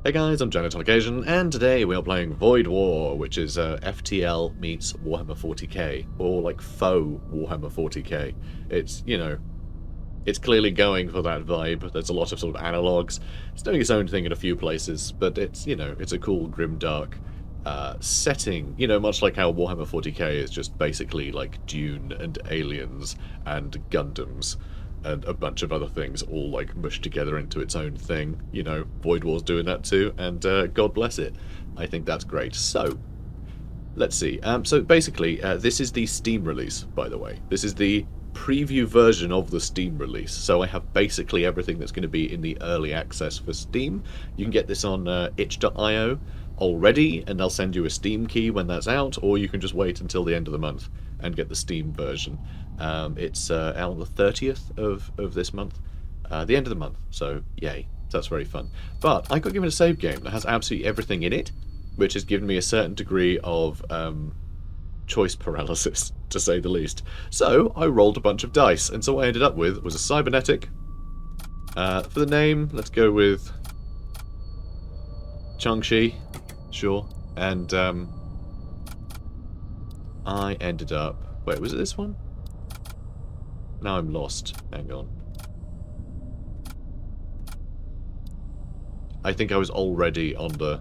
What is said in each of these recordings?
Hey guys, I'm Janet on occasion, and today we are playing Void War, which is FTL meets Warhammer 40k, or like faux Warhammer 40k. It's, it's clearly going for that vibe. There's a lot of sort of analogues. It's doing its own thing in a few places, but it's, it's a cool, grimdark setting, much like how Warhammer 40k is just basically like Dune and aliens and Gundams and a bunch of other things all like mushed together into its own thing. Void War's doing that too, and God bless it. I think that's great. So, let's see. So basically, this is the Steam release, by the way. This is the preview version of the Steam release. So I have basically everything that's going to be in the early access for Steam. You can get this on itch.io already, and they'll send you a Steam key when that's out, or you can just wait until the end of the month and get the Steam version. It's out on the 30th of this month, the end of the month, so yay, that's very fun. But I got given a save game that has absolutely everything in it, which has given me a certain degree of choice paralysis, to say the least. So I rolled a bunch of dice, and so what I ended up with was a Cybernetic. For the name, let's go with Changshi, sure, and I ended up... Wait, was it this one? Now I'm lost. Hang on. I think I was already on the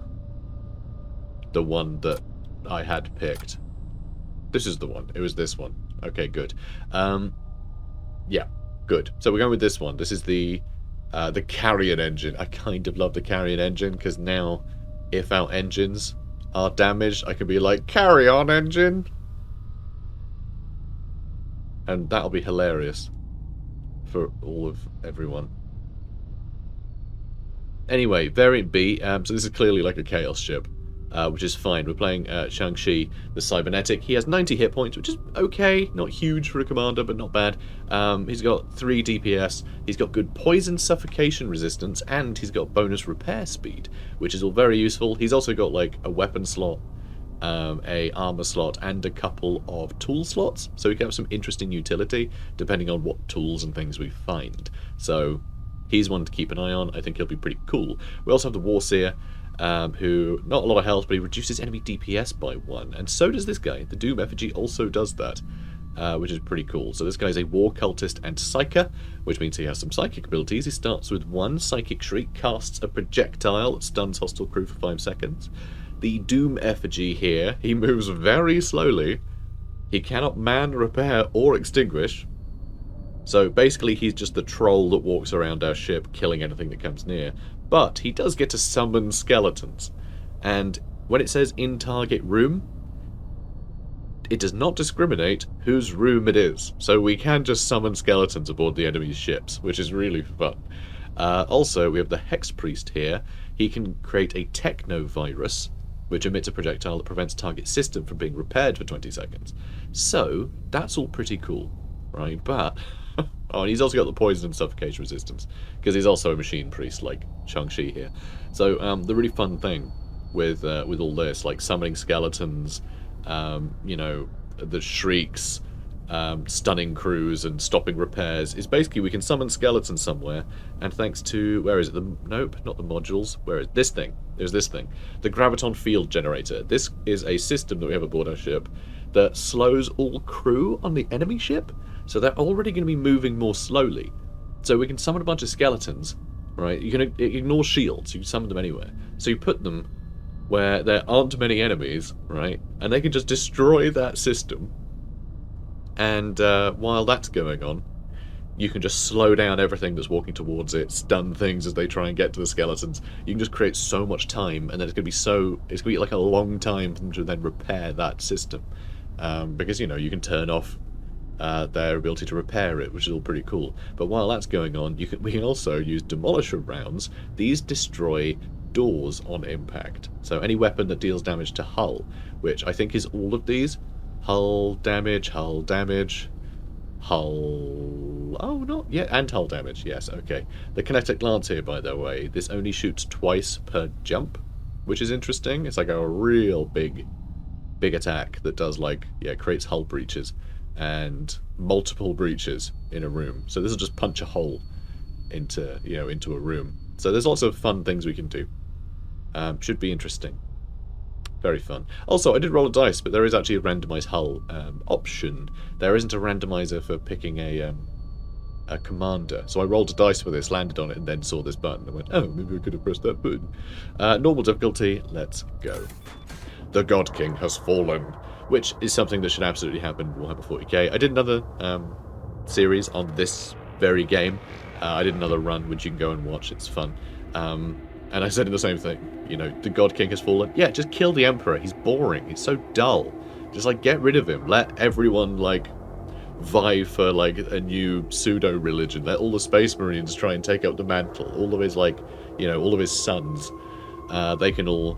one that I had picked. This is the one. It was this one. Okay, good. Yeah, good. So we're going with this one. This is the Carrion engine. I kind of love the Carrion engine because now, if our engines are damaged, I can be like, "Carry on, engine!" And that'll be hilarious for all of everyone. Anyway, variant B, so this is clearly like a chaos ship, which is fine. We're playing Shang-Chi, the Cybernetic. He has 90 hit points, which is okay. Not huge for a commander, but not bad. He's got 3 DPS. He's got good poison suffocation resistance, and he's got bonus repair speed, which is all very useful. He's also got like a weapon slot, a armor slot, and a couple of tool slots, so we can have some interesting utility depending on what tools and things we find. So he's one to keep an eye on. I think he'll be pretty cool. We also have the Warseer, who, not a lot of health, but he reduces enemy DPS by 1, and so does this guy. The Doom Effigy also does that, which is pretty cool. So this guy's a War Cultist and Psyker, which means he has some psychic abilities. He starts with 1 Psychic Shriek, casts a projectile that stuns hostile crew for 5 seconds. The Doom Effigy here, he moves very slowly. He cannot man, repair, or extinguish. So basically he's just the troll that walks around our ship, killing anything that comes near. But he does get to summon skeletons. And when it says in target room, it does not discriminate whose room it is. So we can just summon skeletons aboard the enemy's ships, which is really fun. Also, we have the Hex Priest here. He can create a Techno-Virus, which emits a projectile that prevents target system from being repaired for 20 seconds. So, that's all pretty cool, right? But, oh, and he's also got the poison and suffocation resistance, because he's also a machine priest, like Shang-Chi here. So, the really fun thing with all this, like summoning skeletons, the shrieks, stunning crews and stopping repairs, is basically we can summon skeletons somewhere, and thanks to, where is it? Nope, not the modules. Where is this thing? There's this thing. The Graviton Field Generator. This is a system that we have aboard our ship that slows all crew on the enemy ship, so they're already going to be moving more slowly. So we can summon a bunch of skeletons, right? You can ignore shields, you can summon them anywhere. So you put them where there aren't many enemies, right? And they can just destroy that system. And while that's going on, you can just slow down everything that's walking towards it, stun things as they try and get to the skeletons. You can just create so much time, and then it's going to be like a long time for them to then repair that system. Because, you can turn off their ability to repair it, which is all pretty cool. But while that's going on, we can also use Demolisher rounds. These destroy doors on impact. So any weapon that deals damage to hull, which I think is all of these. Hull damage, hull damage, hull... Oh, not yet. And hull damage, yes, okay. The Kinetic Lance here, by the way, this only shoots twice per jump, which is interesting. It's like a real big attack that does, like, creates hull breaches and multiple breaches in a room. So this will just punch a hole into, into a room. So there's lots of fun things we can do. Should be interesting. Very fun. Also, I did roll a dice, but there is actually a randomized hull option. There isn't a randomizer for picking a commander. So I rolled a dice for this, landed on it, and then saw this button. And went, oh, maybe I could have pressed that button. Normal difficulty, let's go. The God King has fallen, which is something that should absolutely happen in Warhammer 40k. I did another series on this very game. I did another run, which you can go and watch. It's fun. And I said the same thing. You know, the God King has fallen. Yeah, just kill the Emperor. He's boring. He's so dull. Just, like, get rid of him. Let everyone, like, vie for, like, a new pseudo-religion. Let all the Space Marines try and take up the mantle. All of his, like, you know, all of his sons. They can all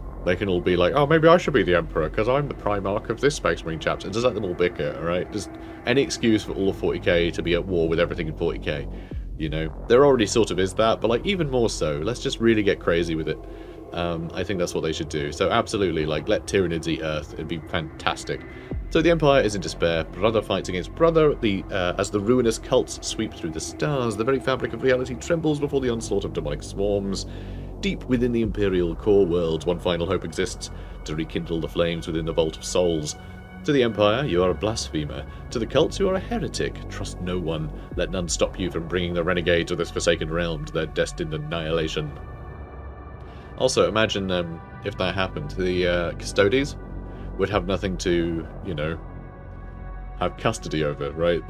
be like, oh, maybe I should be the Emperor, because I'm the Primarch of this Space Marine chapter. And just let them all bicker, alright? Just any excuse for all of 40k to be at war with everything in 40k. You know, there already sort of is that, but like even more so. Let's just really get crazy with it. I think that's what they should do. So absolutely, like, let Tyranids eat Earth. It'd be fantastic. So the Empire is in despair. Brother fights against brother. As the ruinous cults sweep through the stars, the very fabric of reality trembles before the onslaught of demonic swarms. Deep within the Imperial core worlds, one final hope exists: to rekindle the flames within the Vault of Souls. To the Empire, you are a blasphemer. To the cults, you are a heretic. Trust no one. Let none stop you from bringing the renegades of this forsaken realm to their destined annihilation. Also, imagine if that happened. The Custodes would have nothing to, you know, have custody over, right?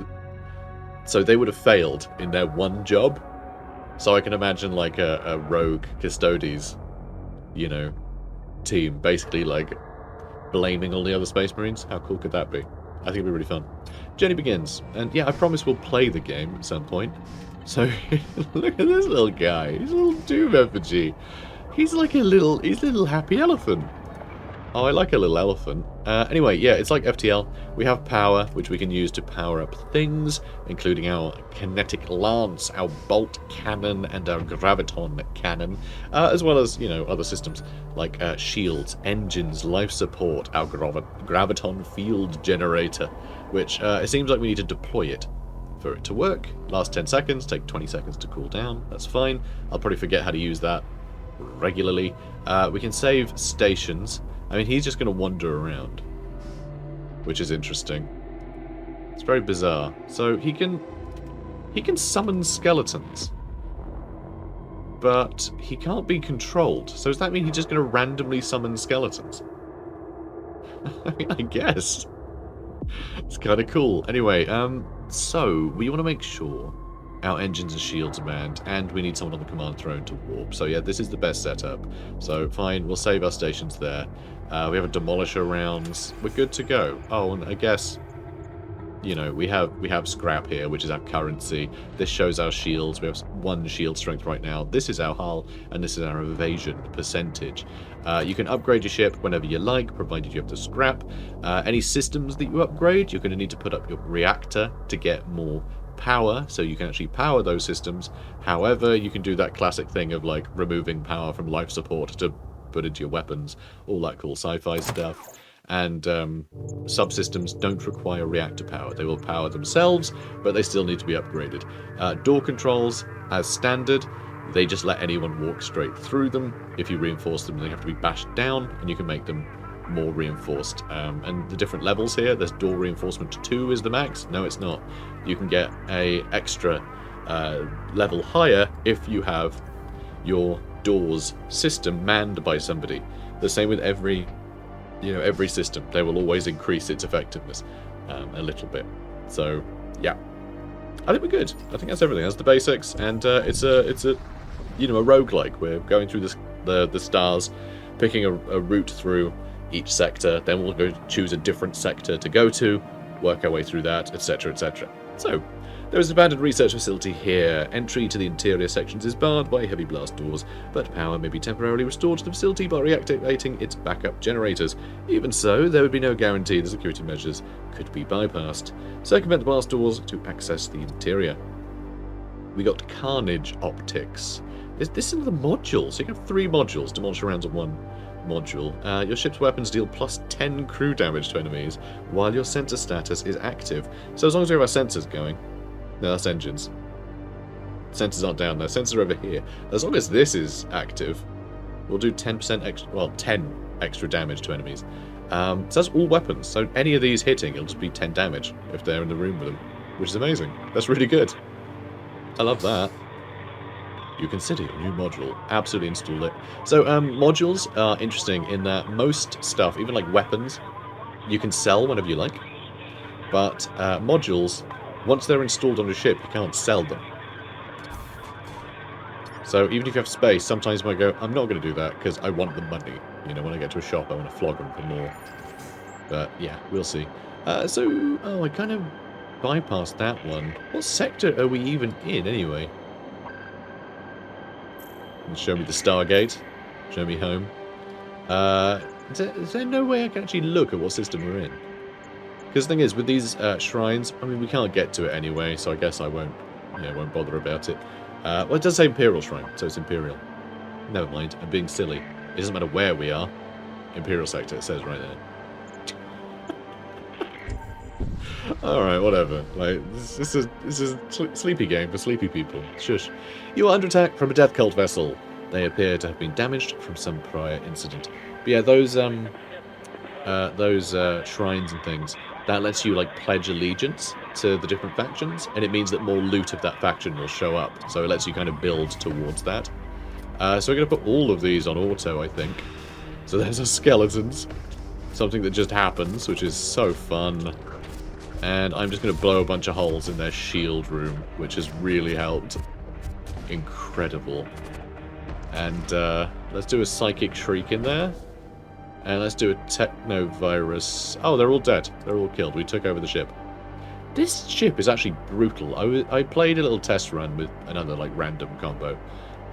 So they would have failed in their one job. So I can imagine, like, a rogue Custodes, you know, team, basically, like, blaming all the other Space Marines. How cool could that be? I think it'd be really fun. Journey begins, and yeah, I promise we'll play the game at some point. So look at this little guy. He's a little Doom effigy. He's like he's a little happy elephant. Oh, I like a little elephant. Anyway, yeah, it's like FTL. We have power, which we can use to power up things, including our kinetic lance, our bolt cannon, and our graviton cannon, as well as, you know, other systems like shields, engines, life support, our graviton field generator, which it seems like we need to deploy it for it to work. Last 10 seconds, take 20 seconds to cool down. That's fine. I'll probably forget how to use that regularly. We can save stations. I mean, he's just going to wander around, which is interesting. It's very bizarre. So he can summon skeletons, but he can't be controlled. So does that mean he's just going to randomly summon skeletons? I mean, I guess. It's kind of cool. Anyway, so we want to make sure our engines and shields are manned, and we need someone on the command throne to warp. So yeah, this is the best setup. So fine, we'll save our stations there. We have a demolisher rounds. We're good to go. Oh, and I guess, you know, we have scrap here, which is our currency. This shows our shields. We have 1 shield strength right now. This is our hull, and this is our evasion percentage. You can upgrade your ship whenever you like, provided you have the scrap. Any systems that you upgrade, you're going to need to put up your reactor to get more power, so you can actually power those systems. However, you can do that classic thing of, like, removing power from life support to put into your weapons, all that cool sci-fi stuff. And subsystems don't require reactor power. They will power themselves, but they still need to be upgraded. Door controls, as standard, they just let anyone walk straight through them. If you reinforce them, they have to be bashed down, and you can make them more reinforced. And the different levels here, there's door reinforcement 2 is the max. No, it's not. You can get a extra level higher if you have your doors system manned by somebody. The same with every system. They will always increase its effectiveness a little bit. So yeah, I think we're good. I think that's everything. That's the basics, and it's a you know, a roguelike. We're going through the stars, picking a route through each sector, then we'll go choose a different sector to go to, work our way through that, etc, etc. So, there is an abandoned research facility here. Entry to the interior sections is barred by heavy blast doors, but power may be temporarily restored to the facility by reactivating its backup generators. Even so, there would be no guarantee the security measures could be bypassed. Circumvent the blast doors to access the interior. We got Carnage Optics. This is another module, so you can have 3 modules, demolish rounds on 1 module. Your ship's weapons deal plus 10 crew damage to enemies while your sensor status is active. So as long as we have our sensors going. No, that's engines. Sensors aren't down there. Sensors are over here. As long as this is active, will do 10% extra, well, 10 extra damage to enemies. So that's all weapons. So any of these hitting, it'll just be 10 damage if they're in the room with them, which is amazing. That's really good. I love that. You consider your new module. Absolutely install it. So modules are interesting in that most stuff, even like weapons, you can sell whenever you like. But modules, once they're installed on a ship, you can't sell them. So even if you have space, sometimes you might go, I'm not going to do that because I want the money. You know, when I get to a shop, I want to flog them for more. But yeah, we'll see. I kind of bypassed that one. What sector are we even in anyway? Show me the Stargate. Show me home. Is there no way I can actually look at what system we're in? Because the thing is, with these shrines, I mean, we can't get to it anyway, so I guess I won't bother about it. Well, it does say Imperial Shrine, so it's Imperial. Never mind, I'm being silly. It doesn't matter where we are. Imperial Sector, it says right there. Alright, whatever. Like, this is a sleepy game for sleepy people. Shush. You are under attack from a death cult vessel. They appear to have been damaged from some prior incident. But yeah, those shrines and things, that lets you like pledge allegiance to the different factions, and it means that more loot of that faction will show up. So it lets you kind of build towards that. So we're going to put all of these on auto, I think. So there's our skeletons. Something that just happens, which is so fun. And I'm just going to blow a bunch of holes in their shield room, which has really helped. Incredible. And let's do a Psychic Shriek in there. And let's do a Technovirus. Oh, they're all dead. They're all killed. We took over the ship. This ship is actually brutal. I played a little test run with another like random combo.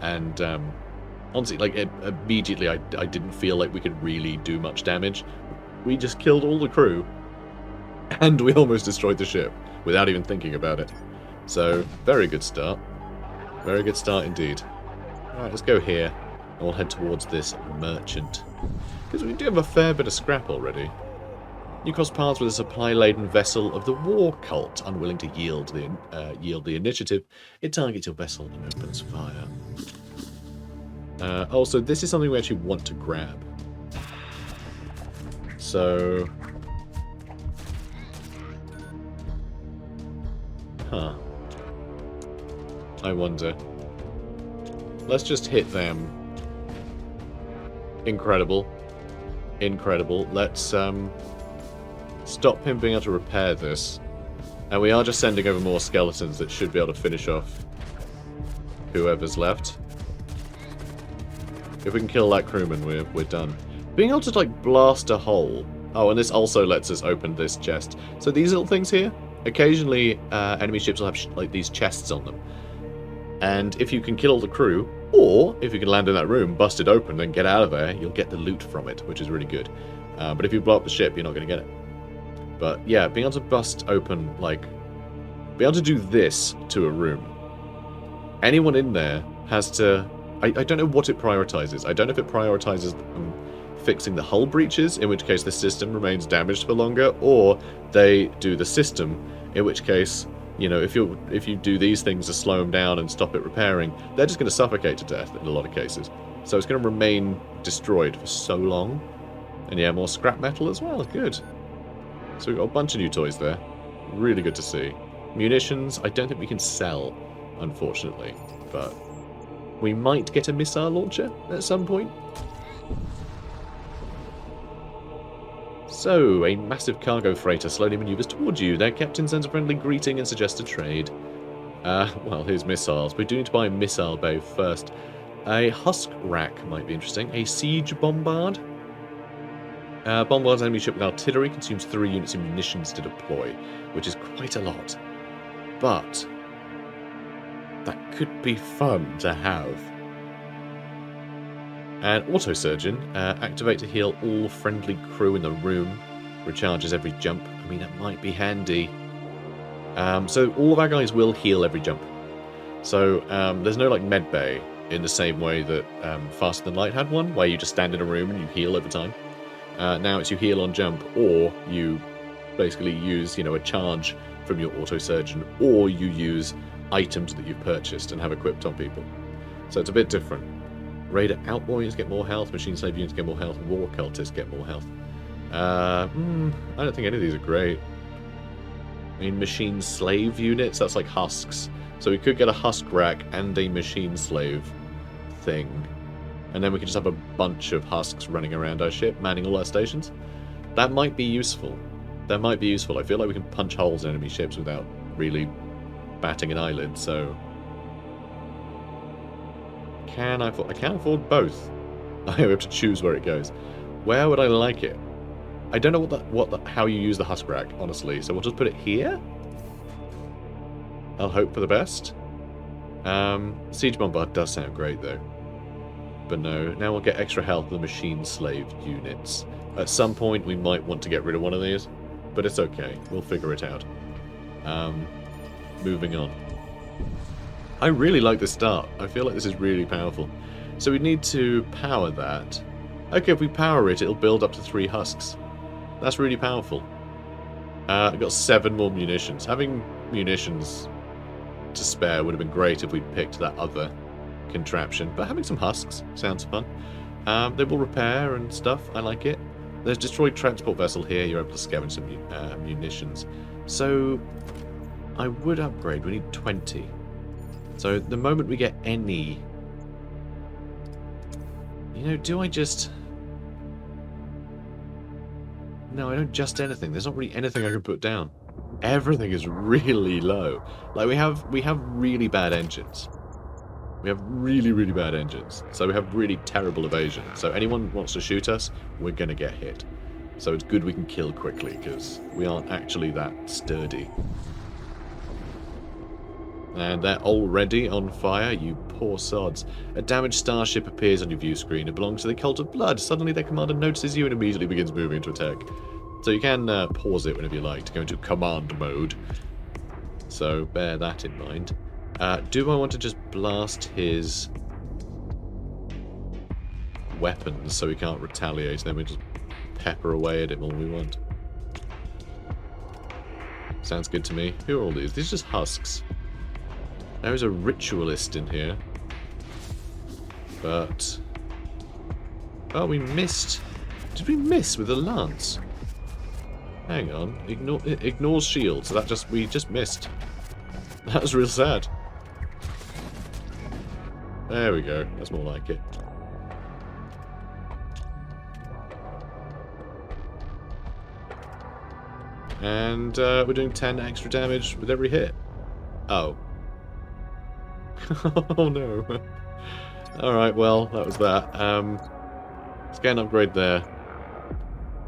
And honestly, like immediately I didn't feel like we could really do much damage. We just killed all the crew. And we almost destroyed the ship without even thinking about it. So, very good start. Very good start indeed. Alright, let's go here. And we'll head towards this merchant. Because we do have a fair bit of scrap already. You cross paths with a supply-laden vessel of the war cult, unwilling to yield the initiative. It targets your vessel and opens fire. Also, this is something we actually want to grab. So... Huh. I wonder. Let's just hit them. Incredible. Incredible. Let's stop him being able to repair this. And we are just sending over more skeletons that should be able to finish off whoever's left. If we can kill that crewman, we're done. Being able to like blast a hole. Oh, and this also lets us open this chest. So these little things here, occasionally enemy ships will have like these chests on them. And if you can kill all the crew, or if you can land in that room, bust it open, then get out of there, you'll get the loot from it, which is really good. But if you blow up the ship, you're not going to get it. But yeah, being able to bust open, like, being able to do this to a room. Anyone in there has to... I don't know what it prioritizes. I don't know if it prioritizes fixing the hull breaches, in which case the system remains damaged for longer, or they do the system, in which case, you know, if you do these things to slow them down and stop it repairing, they're just going to suffocate to death in a lot of cases. So it's going to remain destroyed for so long. And yeah, more scrap metal as well. Good. So we've got a bunch of new toys there. Really good to see. Munitions, I don't think we can sell, unfortunately. But we might get a missile launcher at some point. So, a massive cargo freighter slowly maneuvers towards you. Their captain sends a friendly greeting and suggests a trade. Well, here's missiles. We do need to buy a missile bay first. A husk rack might be interesting. A siege bombard. Bombards enemy ship with artillery, consumes 3 units of munitions to deploy, which is quite a lot. But that could be fun to have. And Autosurgeon, activate to heal all friendly crew in the room. Recharges every jump. I mean, that might be handy. So all of our guys will heal every jump. So there's no like med bay in the same way that Faster Than Light had one, where you just stand in a room and you heal over time. Now it's you heal on jump, or you basically use, you know, a charge from your Autosurgeon, or you use items that you've purchased and have equipped on people. So it's a bit different. Raider outlaw units get more health, machine slave units get more health, war cultists get more health. I don't think any of these are great. I mean, machine slave units, that's like husks. So we could get a husk rack and a machine slave thing. And then we could just have a bunch of husks running around our ship, manning all our stations. That might be useful. That might be useful. I feel like we can punch holes in enemy ships without really batting an eyelid, so... I can't afford both. I have to choose where it goes. Where would I like it? I don't know how you use the husk rack, honestly, so we'll just put it here? I'll hope for the best. Siege Bombard does sound great, though. But no, now we'll get extra health with the machine slave units. At some point, we might want to get rid of one of these, but it's okay. We'll figure it out. Moving on. I really like this start. I feel like this is really powerful. So we need to power that. Okay, if we power it, it'll build up to 3 husks. That's really powerful. I've got 7 more munitions. Having munitions to spare would have been great if we'd picked that other contraption. But having some husks sounds fun. They will repair and stuff. I like it. There's destroyed transport vessel here. You're able to scavenge some munitions. So I would upgrade. We need 20. So the moment we get any... You know, do I just... No, I don't just anything. There's not really anything I can put down. Everything is really low. Like, we have really bad engines. We have really, really bad engines. So we have really terrible evasion. So anyone wants to shoot us, we're going to get hit. So it's good we can kill quickly, because we aren't actually that sturdy. And they're already on fire, you poor sods. A damaged starship appears on your view screen. It belongs to the Cult of Blood. Suddenly their commander notices you and immediately begins moving to attack. So you can pause it whenever you like to go into command mode. So bear that in mind. Do I want to just blast his weapons so he can't retaliate? Then we just pepper away at him all we want. Sounds good to me. Who are all these? These are just husks. There is a ritualist in here. But... Oh, we missed. Did we miss with the lance? Hang on. It ignores shield, so we just missed. That was real sad. There we go. That's more like it. And we're doing 10 extra damage with every hit. Oh. Oh no. Alright, well, that was that. Let's get an upgrade there.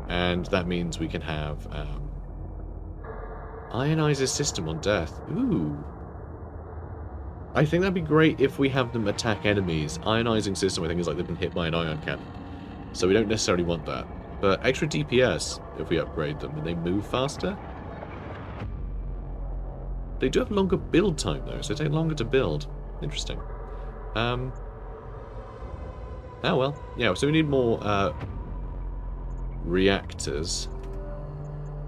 And that means we can have ionize his system on death. Ooh. I think that'd be great if we have them attack enemies. Ionizing system, I think, is like they've been hit by an ion cannon. So we don't necessarily want that. But extra DPS if we upgrade them, and they move faster. They do have longer build time though, so they take longer to build. Interesting. Oh well. Yeah, so we need more reactors.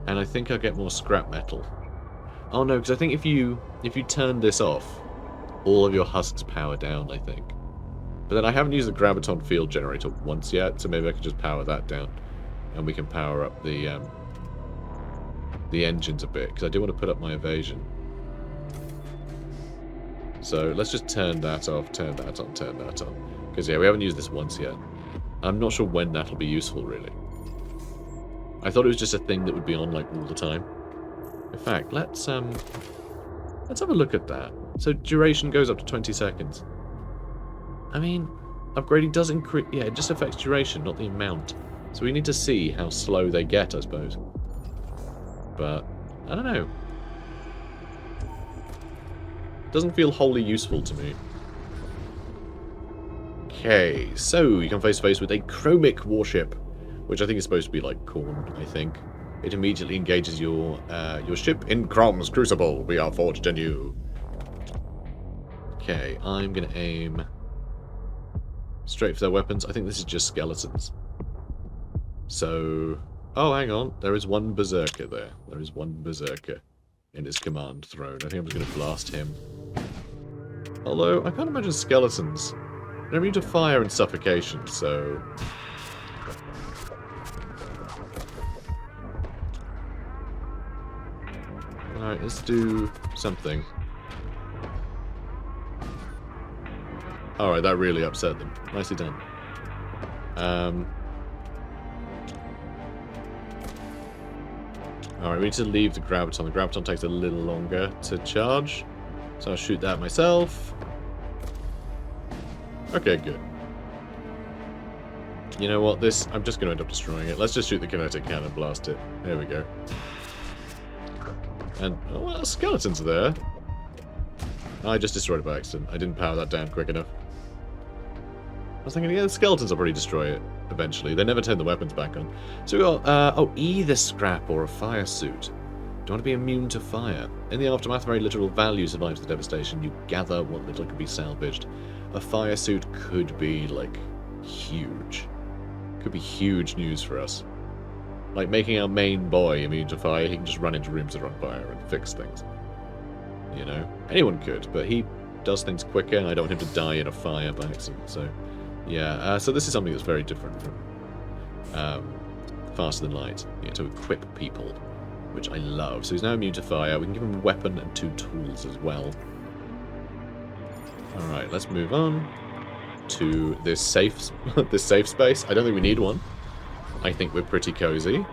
And I think I'll get more scrap metal. Oh no, because I think if you turn this off, all of your husks power down, I think. But then I haven't used the graviton field generator once yet, so maybe I can just power that down. And we can power up the engines a bit, because I do want to put up my evasion. So let's just turn that off, turn that on, turn that on. Because yeah, we haven't used this once yet. I'm not sure when that'll be useful, really. I thought it was just a thing that would be on like all the time. In fact, let's have a look at that. So duration goes up to 20 seconds. I mean, upgrading does increase. Yeah, it just affects duration, not the amount. So we need to see how slow they get, I suppose. But I don't know. Doesn't feel wholly useful to me. Okay, so you come face to face with a chromic warship, which I think is supposed to be like corn, I think. It immediately engages your ship in Crom's Crucible. We are forged anew. Okay, I'm going to aim straight for their weapons. I think this is just skeletons. So... Oh, hang on. There is one berserker there. There is one berserker in his command throne. I think I'm just going to blast him. Although, I can't imagine skeletons They're immune to fire and suffocation, so... Alright, let's do something. Alright, that really upset them. Nicely done. Alright, we need to leave the graviton. The graviton takes a little longer to charge. So I'll shoot that myself. Okay, good. You know what, this... I'm just going to end up destroying it. Let's just shoot the kinetic cannon and blast it. There we go. And, oh, well, skeletons are there. I just destroyed it by accident. I didn't power that down quick enough. I was thinking, yeah, the skeletons will probably destroy it eventually. They never turn the weapons back on. So we got, either scrap or a fire suit. Do you want to be immune to fire? In the aftermath, very literal value survives the devastation. You gather what little can be salvaged. A fire suit could be, like, huge. Could be huge news for us. Like, making our main boy immune to fire, he can just run into rooms that are on fire and fix things. You know? Anyone could, but he does things quicker, and I don't want him to die in a fire by accident, so... Yeah, so this is something that's very different from Faster Than Light. You know, to equip people, which I love. So he's now immune to fire. We can give him a weapon and 2 tools as well. Alright, let's move on to this safe space. I don't think we need one. I think we're pretty cozy.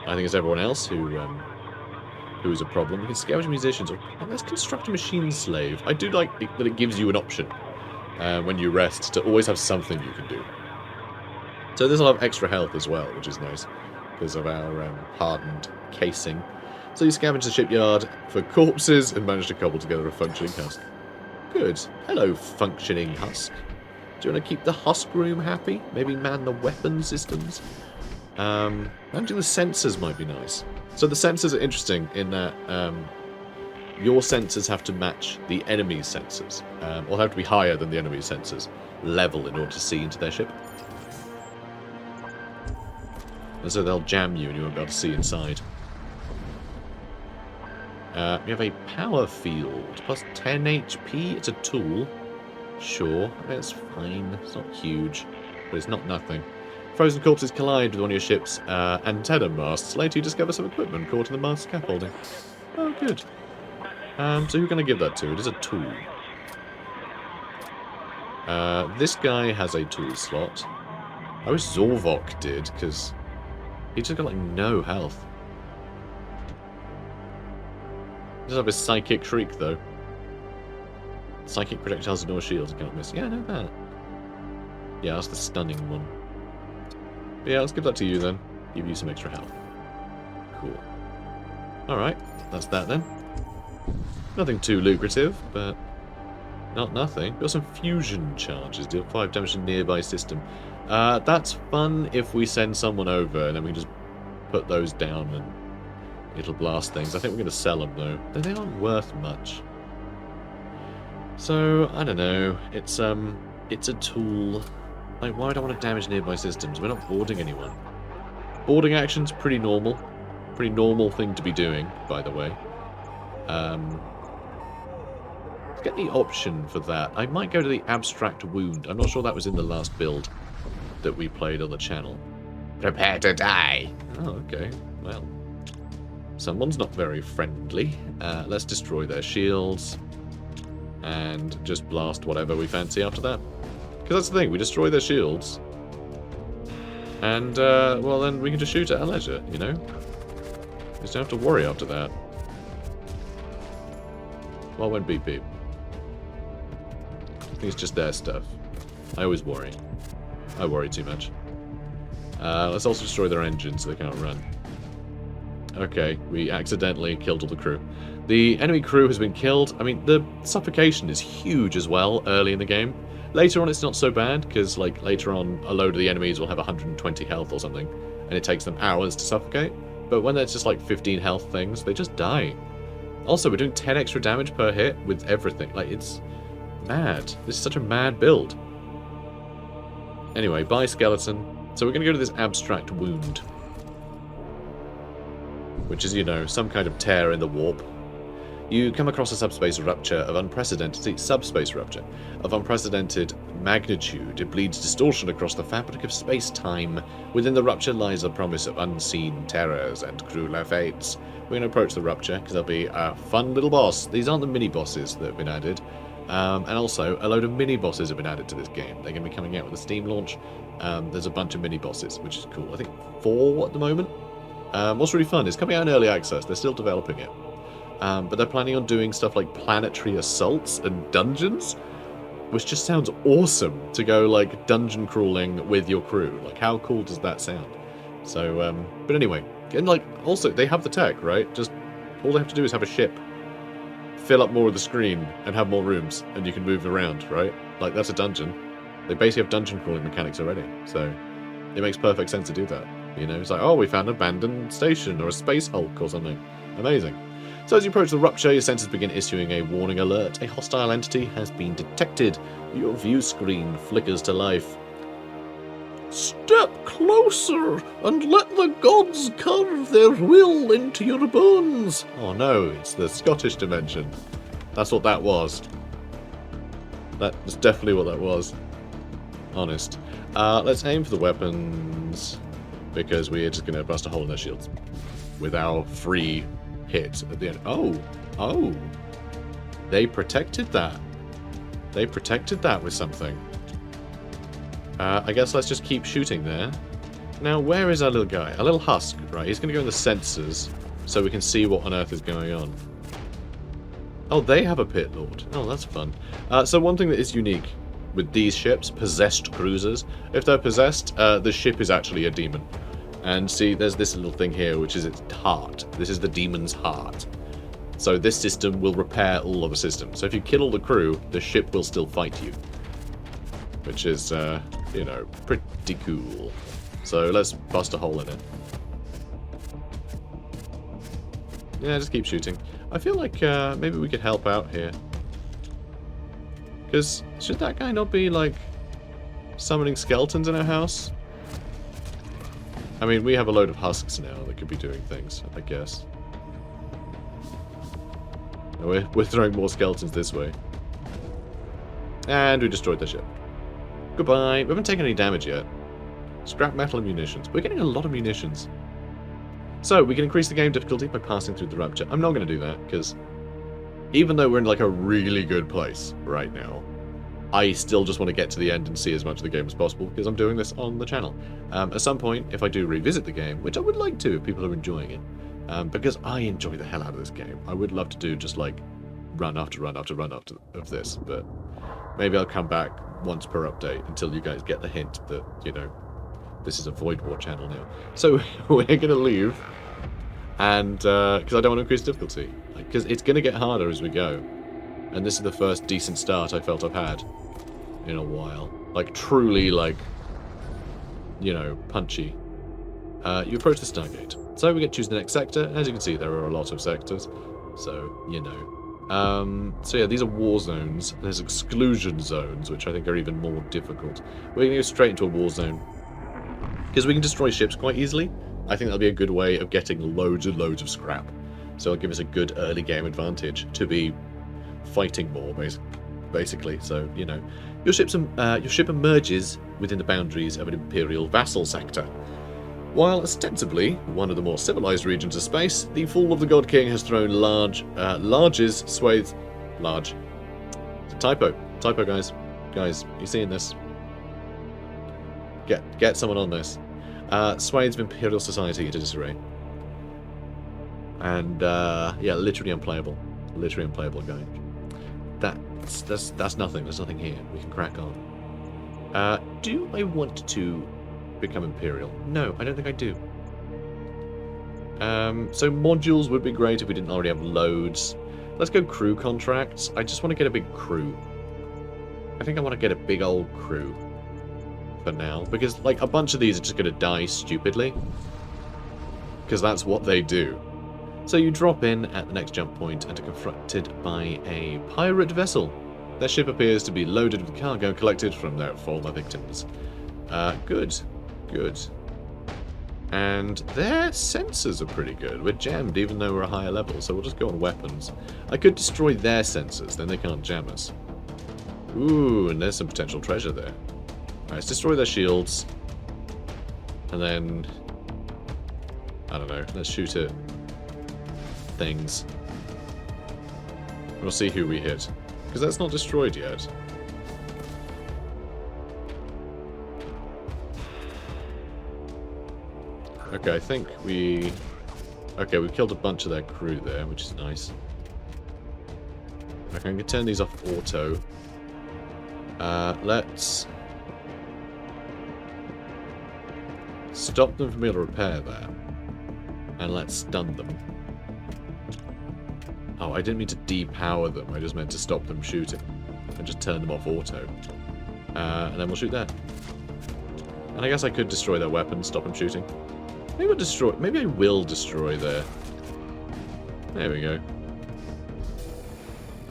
I think it's everyone else who's a problem. We can scavenge musicians, or let's construct a machine slave. I do like that it gives you an option when you rest to always have something you can do. So this will have extra health as well, which is nice because of our hardened casing. So you scavenge the shipyard for corpses and manage to cobble together a functioning husk. Good. Hello, functioning husk. Do you want to keep the husk room happy? Maybe man the weapon systems? Managing the sensors might be nice. So the sensors are interesting in that your sensors have to match the enemy's sensors. Or have to be higher than the enemy's sensors level in order to see into their ship. And so they'll jam you and you won't be able to see inside. We have a power field, plus 10 HP. It's a tool. Sure, that's fine. It's not huge, but it's not nothing. Frozen corpses collide with one of your ship's antenna masts. Later you discover some equipment caught in the mast scaffolding. Oh, good. So who can I give that to? It is a tool. This guy has a tool slot. I wish Zorvok did, because he just got, like, no health. He does have his Psychic Shriek, though. Psychic projectiles ignore shields, I can't miss. Yeah, I know that. Yeah, that's the stunning one. But yeah, let's give that to you, then. Give you some extra health. Cool. Alright, that's that, then. Nothing too lucrative, but not nothing. Got some fusion charges, deal 5 damage to nearby system. That's fun if we send someone over, and then we can just put those down and it'll blast things. I think we're going to sell them, though. They aren't worth much. So, I don't know. It's a tool. Like, why do I want to damage nearby systems? We're not boarding anyone. Boarding action's pretty normal. Pretty normal thing to be doing, by the way. Let's get the option for that. I might go to the abstract wound. I'm not sure that was in the last build that we played on the channel. Prepare to die. Oh, okay. Well, someone's not very friendly. Let's destroy their shields. And just blast whatever we fancy after that. Because that's the thing, we destroy their shields. And, well then we can just shoot at our leisure, you know? Just don't have to worry after that. Well, when beep beep. I think it's just their stuff. I always worry. I worry too much. Let's also destroy their engines so they can't run. Okay, we accidentally killed all the crew. The enemy crew has been killed. I mean, the suffocation is huge as well early in the game. Later on, it's not so bad, because, like, later on, a load of the enemies will have 120 health or something, and it takes them hours to suffocate. But when there's just, like, 15 health things, they just die. Also, we're doing 10 extra damage per hit with everything. Like, it's mad. This is such a mad build. Anyway, bye, skeleton. So we're going to go to this abstract wound. Which is, you know, some kind of tear in the warp. You come across a subspace rupture of unprecedented magnitude. It bleeds distortion across the fabric of space-time. Within the rupture lies a promise of unseen terrors and crueler fates. We're going to approach the rupture because there'll be a fun little boss. These aren't the mini-bosses that have been added. And also, a load of mini-bosses have been added to this game. They're going to be coming out with a Steam launch. There's a bunch of mini-bosses, which is cool. I think 4 at the moment. What's really fun is coming out in early access. They're still developing it. But they're planning on doing stuff like planetary assaults and dungeons, which just sounds awesome to go, like, dungeon crawling with your crew. Like, how cool does that sound? So, but anyway. And, like, also, they have the tech, right? Just, all they have to do is have a ship, fill up more of the screen, and have more rooms, and you can move around, right? Like, that's a dungeon. They basically have dungeon crawling mechanics already, so it makes perfect sense to do that. You know, it's like, oh, we found an abandoned station, or a space hulk, or something. Amazing. So as you approach the rupture, your sensors begin issuing a warning alert. A hostile entity has been detected. Your view screen flickers to life. Step closer and let the gods carve their will into your bones. Oh no, it's the Scottish dimension. That's what that was. That was definitely what that was. Honest. Let's aim for the weapons, because we're just going to bust a hole in their shields with our free hit at the end. Oh, they protected that. They protected that with something. I guess let's just keep shooting there. Now, where is our little guy? Our little husk, right? He's going to go in the sensors so we can see what on earth is going on. Oh, they have a pit lord. Oh, that's fun. So one thing that is unique with these ships, possessed cruisers, if they're possessed, the ship is actually a demon. And see, there's this little thing here, which is its heart. This is the demon's heart. So this system will repair all other systems. So if you kill all the crew, the ship will still fight you. Which is, you know, pretty cool. So let's bust a hole in it. Yeah, just keep shooting. I feel like maybe we could help out here. Because should that guy not be, like, summoning skeletons in our house? I mean, we have a load of husks now that could be doing things, I guess. We're throwing more skeletons this way. And we destroyed the ship. Goodbye. We haven't taken any damage yet. Scrap metal and munitions. We're getting a lot of munitions. So, we can increase the game difficulty by passing through the rupture. I'm not going to do that, because even though we're in, like, a really good place right now, I still just want to get to the end and see as much of the game as possible, because I'm doing this on the channel. At some point, if I do revisit the game, which I would like to if people are enjoying it, because I enjoy the hell out of this game. I would love to do just, like, run after run after run after of this, but maybe I'll come back once per update until you guys get the hint that, you know, this is a Void War channel now. So, we're going to leave, and, because I don't want to increase difficulty, because it's going to get harder as we go. And this is the first decent start I felt I've had in a while. Like, truly, like, you know, punchy. You approach the Stargate. So we get to choose the next sector. As you can see, there are a lot of sectors. So, you know. So yeah, these are war zones. There's exclusion zones, which I think are even more difficult. We're going to go straight into a war zone. Because we can destroy ships quite easily. I think that'll be a good way of getting loads and loads of scrap. So it'll give us a good early game advantage to be fighting more, basically. So, you know, your ship emerges within the boundaries of an Imperial vassal sector. While ostensibly one of the more civilized regions of space, the fall of the God King has thrown large swathes. Large. It's a typo. Typo, guys. Guys, you seeing this? Get someone on this. Swathes of Imperial society into disarray. And, yeah, literally unplayable. Literally unplayable, guys. That's nothing. There's nothing here. We can crack on. Do I want to become Imperial? No, I don't think I do. So modules would be great if we didn't already have loads. Let's go crew contracts. I just want to get a big crew. I think I want to get a big old crew for now, because like a bunch of these are just going to die stupidly, because that's what they do. So you drop in at the next jump point and are confronted by a pirate vessel. Their ship appears to be loaded with cargo collected from their former victims. Good. Good. And their sensors are pretty good. We're jammed even though we're a higher level, so we'll just go on weapons. I could destroy their sensors, then they can't jam us. Ooh, and there's some potential treasure there. Alright, let's destroy their shields. And then... I don't know, let's shoot at things. We'll see who we hit. Because that's not destroyed yet. Okay, I think we... Okay, we've killed a bunch of their crew there, which is nice. Okay, I'm going to turn these off auto. Let's... stop them from being able to repair that. And let's stun them. Oh, I didn't mean to depower them, I just meant to stop them shooting. And just turn them off auto. And then we'll shoot there. And I guess I could destroy their weapons, stop them shooting. Maybe we'll destroy... Maybe I will destroy their... There we go.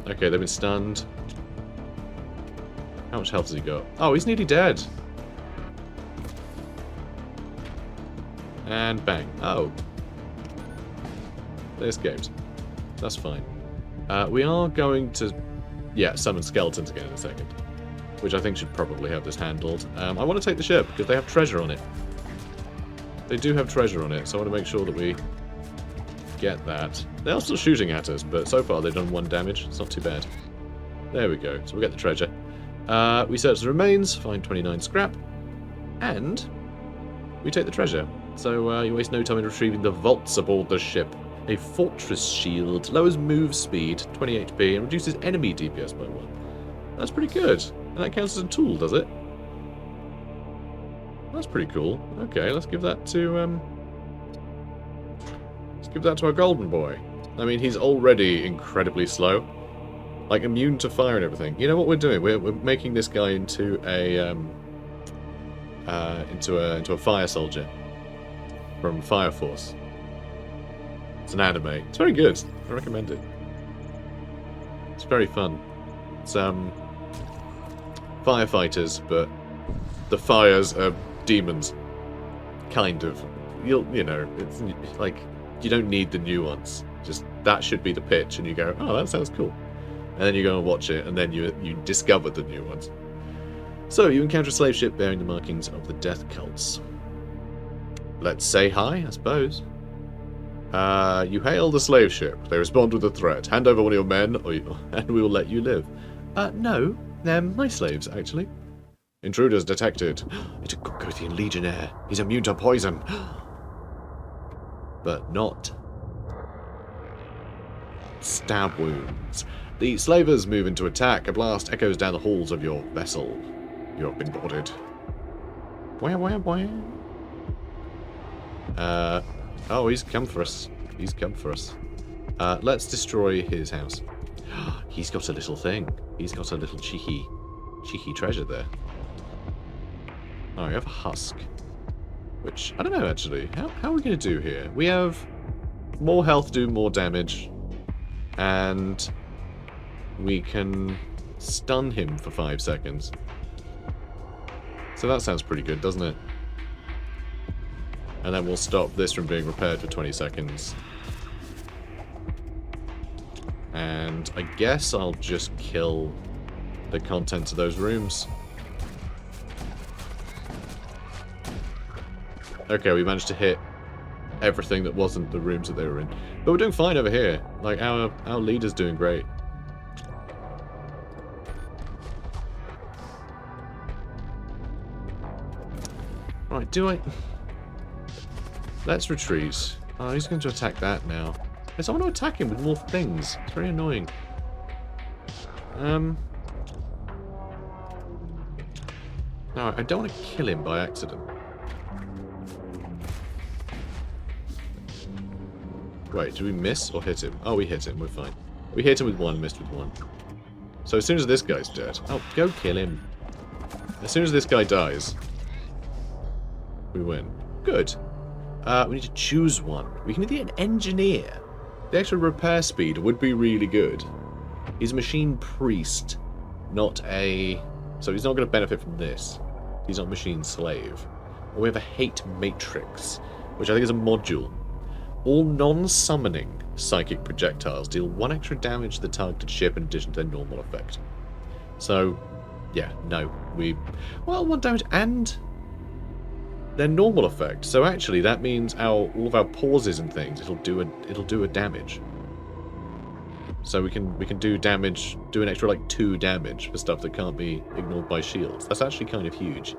Okay, they've been stunned. How much health has he got? Oh, he's nearly dead. And bang. Oh. They escaped. That's fine. We are going to... Yeah, summon skeletons again in a second. Which I think should probably have this handled. I want to take the ship, because they have treasure on it. They do have treasure on it, so I want to make sure that we get that. They are still shooting at us, but so far they've done 1 damage. It's not too bad. There we go. So we'll get the treasure. We search the remains, find 29 scrap, and we take the treasure. So you waste no time in retrieving the vaults aboard the ship. A fortress shield lowers move speed 20 HP and reduces enemy DPS by 1. That's pretty good. And that counts as a tool, does it? That's pretty cool. Okay, let's give that to our golden boy. I mean, he's already incredibly slow, like immune to fire and everything. You know what we're doing? We're making this guy into a fire soldier from Fire Force. It's an anime. It's very good. I recommend it. It's very fun. It's firefighters, but the fires are demons. Kind of. You know, it's like you don't need the nuance. Just that should be the pitch, and you go, oh, that sounds cool. And then you go and watch it, and then you discover the nuance. So you encounter a slave ship bearing the markings of the death cults. Let's say hi, I suppose. You hail the slave ship. They respond with a threat. Hand over one of your men, and we will let you live. No, they're my slaves, actually. Intruders detected. It's a Gogothian legionnaire. He's immune to poison. But not stab wounds. The slavers move into attack. A blast echoes down the halls of your vessel. You have been boarded. Wah, wah, wah. Oh, he's come for us. He's come for us. Let's destroy his house. He's got a little thing. He's got a little cheeky treasure there. Oh, we have a husk. Which, I don't know, actually. How are we going to do here? We have more health, do more damage. And we can stun him for 5 seconds. So that sounds pretty good, doesn't it? And then we'll stop this from being repaired for 20 seconds. And I guess I'll just kill the contents of those rooms. Okay, we managed to hit everything that wasn't the rooms that they were in. But we're doing fine over here. Like, our leader's doing great. Right, do I... Let's retreat. Oh, he's going to attack that now. Yes, I want to attack him with more things. It's very annoying. No, I don't want to kill him by accident. Wait, did we miss or hit him? Oh, we hit him. We're fine. We hit him with 1, missed with 1. So as soon as this guy's dead... Oh, go kill him. As soon as this guy dies, we win. Good. We need to choose one. We can be an engineer. The extra repair speed would be really good. He's a machine priest, not a... So he's not going to benefit from this. He's not a machine slave. Or we have a hate matrix. which I think is a module. All non-summoning psychic projectiles deal 1 extra damage to the targeted ship in addition to their normal effect. So, yeah, no. Well, 1 damage and their normal effect. So actually, that means all of our pauses and things, it'll do a damage. So we can do damage, do an extra like 2 damage for stuff that can't be ignored by shields. That's actually kind of huge.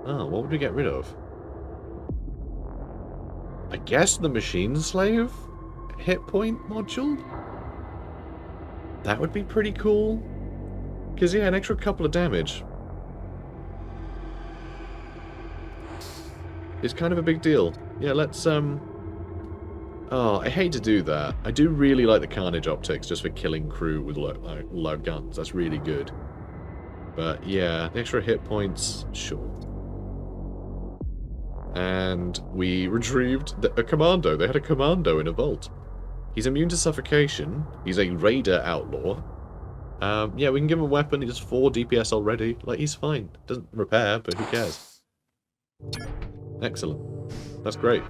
Oh, what would we get rid of? I guess the Machine Slave hit point module? That would be pretty cool. Because, yeah, an extra couple of damage. It's kind of a big deal. Yeah, let's, Oh, I hate to do that. I do really like the Carnage optics just for killing crew with low guns. That's really good. But, yeah, the extra hit points, sure. And we retrieved a commando. They had a commando in a vault. He's immune to suffocation. He's a raider outlaw. Yeah, we can give him a weapon. He does 4 DPS already. Like, he's fine. Doesn't repair, but who cares? Excellent. That's great.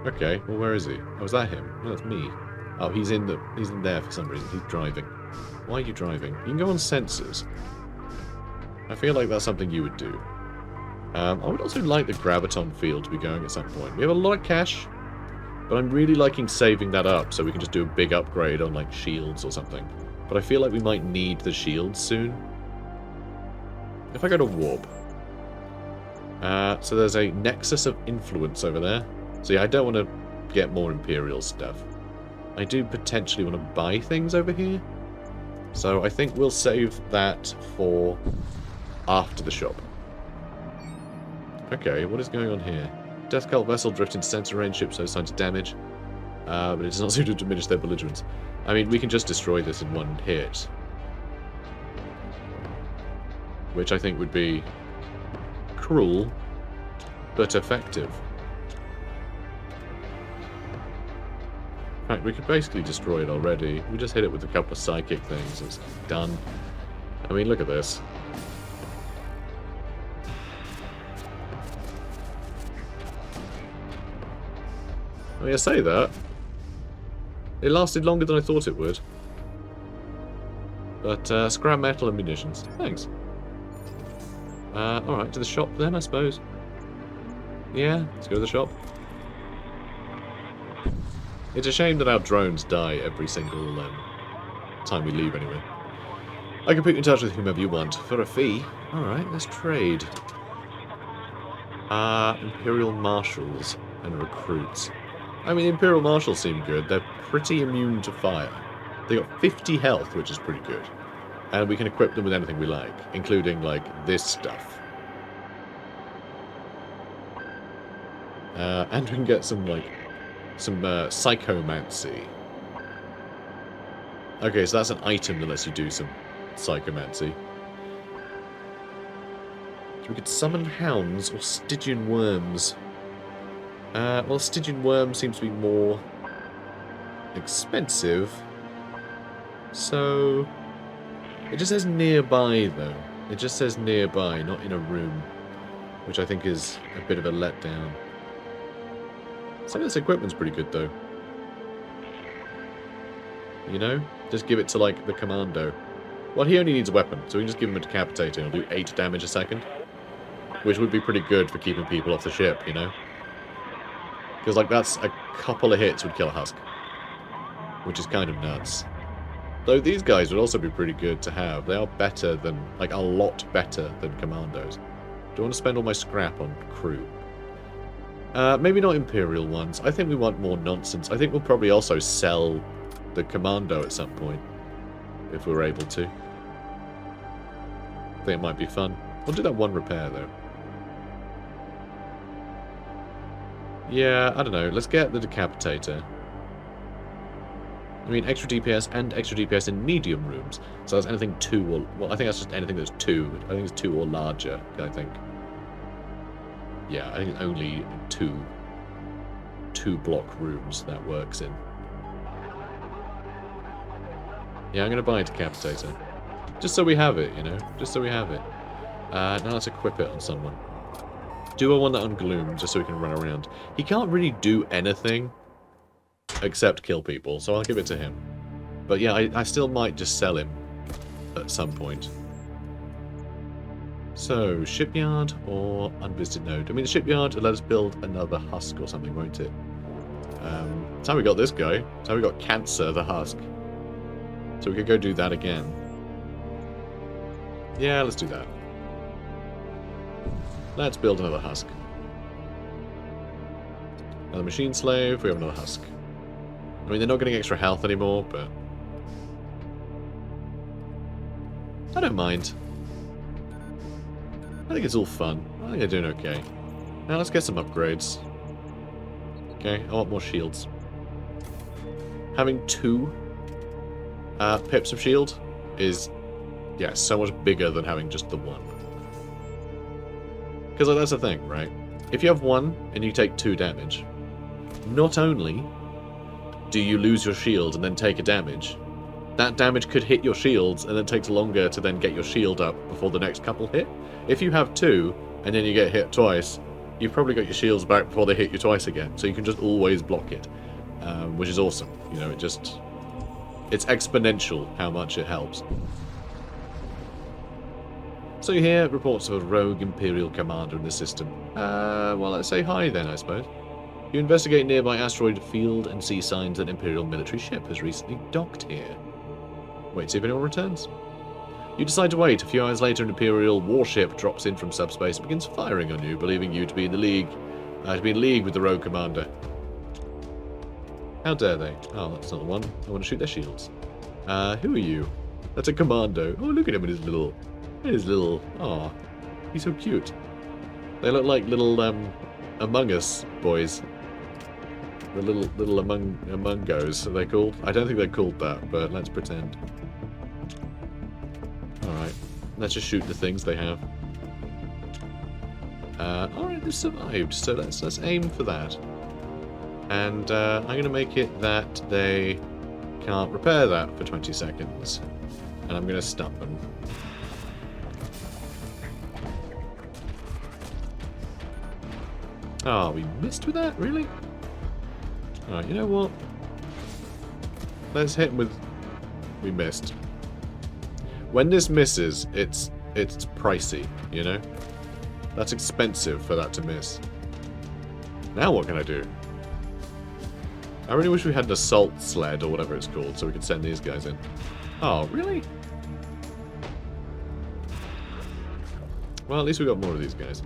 Okay, well, where is he? Oh, is that him? No, that's me. Oh, he's in there for some reason. He's driving. Why are you driving? You can go on sensors. I feel like that's something you would do. I would also like the graviton field to be going at some point. We have a lot of cash, but I'm really liking saving that up so we can just do a big upgrade on, like, shields or something. But I feel like we might need the shields soon. If I go to warp. So there's a nexus of influence over there. So yeah, I don't want to get more Imperial stuff. I do potentially want to buy things over here. So I think we'll save that for after the shop. Okay, what is going on here? Death Cult vessel drifting to sensor range, ship shows signs of damage. But it does not seem to diminish their belligerence. I mean, we can just destroy this in 1 hit. Which I think would be cruel, but effective. In fact, we could basically destroy it already. We just hit it with a couple of psychic things. It's done. I mean, look at this. I mean, I say that. It lasted longer than I thought it would. But, scrap metal and munitions. Thanks. Alright, to the shop then, I suppose. Yeah, let's go to the shop. It's a shame that our drones die every single time we leave, anyway. I can put you in touch with whomever you want for a fee. Alright, let's trade. Imperial Marshals and recruits. I mean, Imperial Marshals seem good. They're pretty immune to fire. They got 50 health, which is pretty good. And we can equip them with anything we like, including, like, this stuff. And we can get some, like, some psychomancy. Okay, so that's an item that lets you do some psychomancy. So we could summon hounds or Stygian worms. Well, Stygian worm seems to be more expensive. So it just says nearby, though. It just says nearby, not in a room, which I think is a bit of a letdown. Some of this equipment's pretty good, though. You know? Just give it to, like, the commando. Well, he only needs a weapon, so we can just give him a decapitator and he'll do 8 damage a second. Which would be pretty good for keeping people off the ship, you know? Because, like, that's a couple of hits would kill a husk. Which is kind of nuts. Though these guys would also be pretty good to have. They are better than, like, a lot better than commandos. Do I want to spend all my scrap on crew? Maybe not Imperial ones. I think we want more nonsense. I think we'll probably also sell the commando at some point. If we're able to. I think it might be fun. We'll do that 1 repair, though. Yeah, I don't know. Let's get the decapitator. I mean, extra DPS and extra DPS in medium rooms. So that's anything 2 or... Well, I think that's just anything that's 2. I think it's 2 or larger, I think. Yeah, I think it's only 2 block rooms that works in. Yeah, I'm going to buy a decapitator. Just so we have it, you know? Just so we have it. Now let's equip it on someone. Do I want that on Gloom, just so we can run around? He can't really do anything except kill people, so I'll give it to him. But yeah, I still might just sell him at some point. So, shipyard or unvisited node? I mean, the shipyard will let us build another husk or something, won't it? That's how we got this guy. That's how we got Cancer, the husk. So we could go do that again. Yeah, let's do that. Let's build another husk. Another machine slave, we have another husk. I mean, they're not getting extra health anymore, but... I don't mind. I think it's all fun. I think they're doing okay. Now let's get some upgrades. Okay, I want more shields. Having 2 pips of shield is, yeah, so much bigger than having just the 1. Because like, that's the thing, right? If you have 1 and you take 2 damage, not only do you lose your shield and then take a damage, that damage could hit your shields and then takes longer to then get your shield up before the next couple hit. If you have 2 and then you get hit twice, you've probably got your shields back before they hit you twice again, so you can just always block it, which is awesome. You know, it's exponential how much it helps. So you hear reports of a rogue Imperial commander in the system. Well, let's say hi then, I suppose. You investigate nearby asteroid field and see signs that an Imperial military ship has recently docked here. Wait, see if anyone returns. You decide to wait. A few hours later, an Imperial warship drops in from Subspace and begins firing on you, believing you to be in the league, with the rogue commander. How dare they? Oh, that's not the one. I want to shoot their shields. Who are you? That's a commando. Oh, look at him in his little... Aw, he's so cute. They look like little, Among Us boys. The little Among Us, are they called? I don't think they're called that, but let's pretend. Alright, let's just shoot the things they have. Alright, they've survived, so let's aim for that. And I'm going to make it that they can't repair that for 20 seconds. And I'm going to stun them. Oh, we missed with that? Really? Alright, you know what? Let's hit him with... We missed. When this misses, it's pricey, you know? That's expensive for that to miss. Now what can I do? I really wish we had an assault sled or whatever it's called so we could send these guys in. Oh, really? Well, at least we got more of these guys.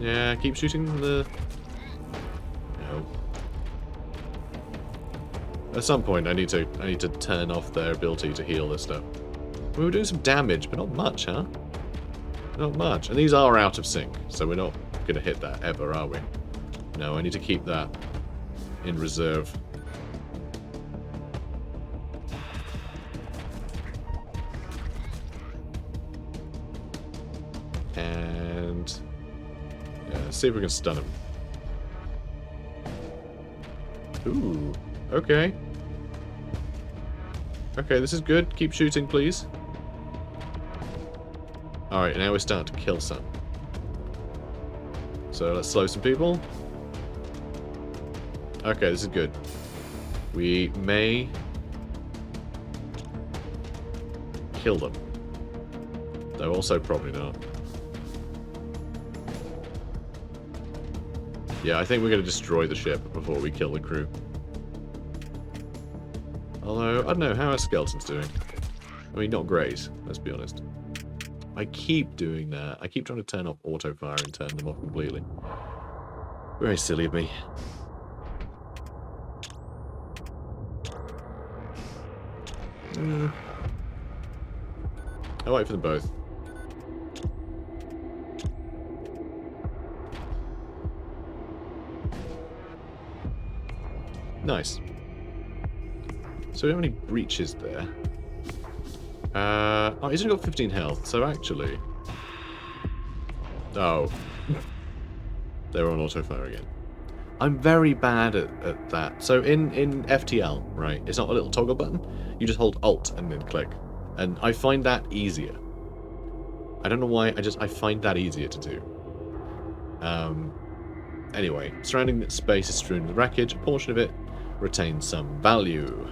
Yeah, keep shooting the... No. At some point, I need to turn off their ability to heal this stuff. We were doing some damage, but not much, huh? Not much. And these are out of sync, so we're not going to hit that ever, are we? No, I need to keep that in reserve. And... yeah, let's see if we can stun him. Ooh, okay. Okay, this is good. Keep shooting, please. Alright, now we're starting to kill some. So let's slow some people. Okay, this is good. We may kill them. Though also probably not. Yeah, I think we're going to destroy the ship before we kill the crew. Although, I don't know, how are skeletons doing? I mean, not great, let's be honest. I keep doing that. I keep trying to turn off auto fire and turn them off completely. Very silly of me. I'll wait for them both. Nice. So we don't have any breaches there. Oh, he's only got 15 health, so actually... Oh. They're on auto-fire again. I'm very bad at that. So in FTL, right, it's not a little toggle button. You just hold Alt and then click. And I find that easier. I don't know why, I find that easier to do. Anyway, surrounding space is strewn with wreckage. A portion of it retains some value.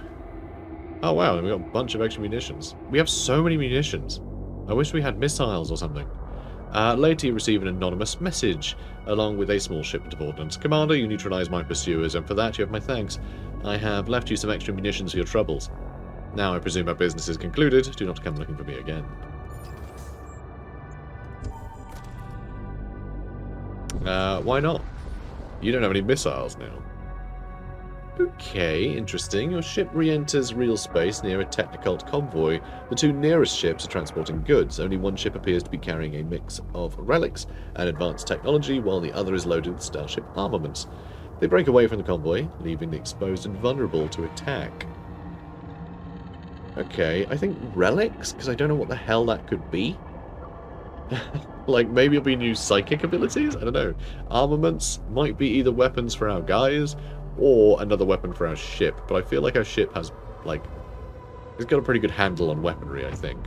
Oh wow, and we got a bunch of extra munitions. We have so many munitions. I wish we had missiles or something. Later you receive an anonymous message, along with a small shipment of ordnance. Commander, you neutralized my pursuers, and for that you have my thanks. I have left you some extra munitions for your troubles. Now I presume our business is concluded. Do not come looking for me again. Why not? You don't have any missiles now. Okay, interesting. Your ship re-enters real space near a Technicult convoy. The two nearest ships are transporting goods. Only one ship appears to be carrying a mix of relics and advanced technology, while the other is loaded with starship armaments. They break away from the convoy, leaving the exposed and vulnerable to attack. Okay, I think relics, because I don't know what the hell that could be. Like, maybe it'll be new psychic abilities? I don't know. Armaments might be either weapons for our guys, or another weapon for our ship. But I feel like our ship has, like... It's got a pretty good handle on weaponry, I think.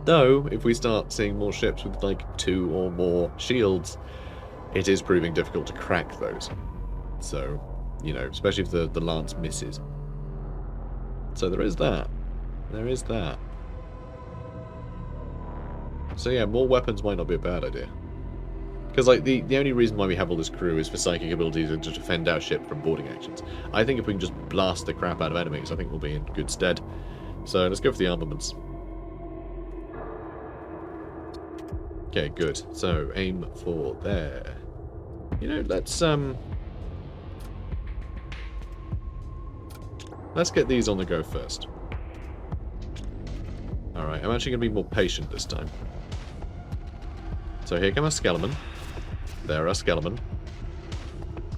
Though, if we start seeing more ships with, like, 2 or more shields, it is proving difficult to crack those. So, you know, especially if the lance misses. So there is that. There is that. So yeah, more weapons might not be a bad idea. Because, like, the only reason why we have all this crew is for psychic abilities and to defend our ship from boarding actions. I think if we can just blast the crap out of enemies, I think we'll be in good stead. So let's go for the armaments. Okay, good. So, aim for there. You know, let's get these on the go first. Alright, I'm actually going to be more patient this time. So here come our Skelemen. There are Skelemen.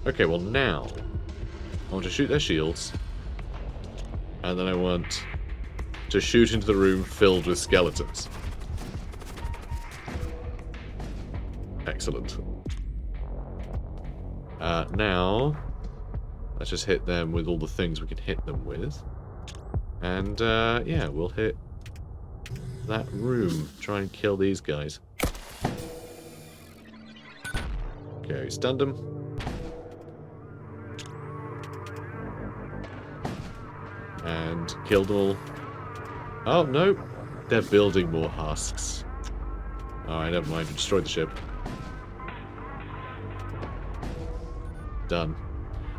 Okay, well now, I want to shoot their shields. And then I want to shoot into the room filled with skeletons. Excellent. Now, let's just hit them with all the things we can hit them with. And, yeah, we'll hit that room. Try and kill these guys. Okay, stunned them. And killed them all. Oh, no. They're building more husks. Alright, never mind. We destroyed the ship. Done.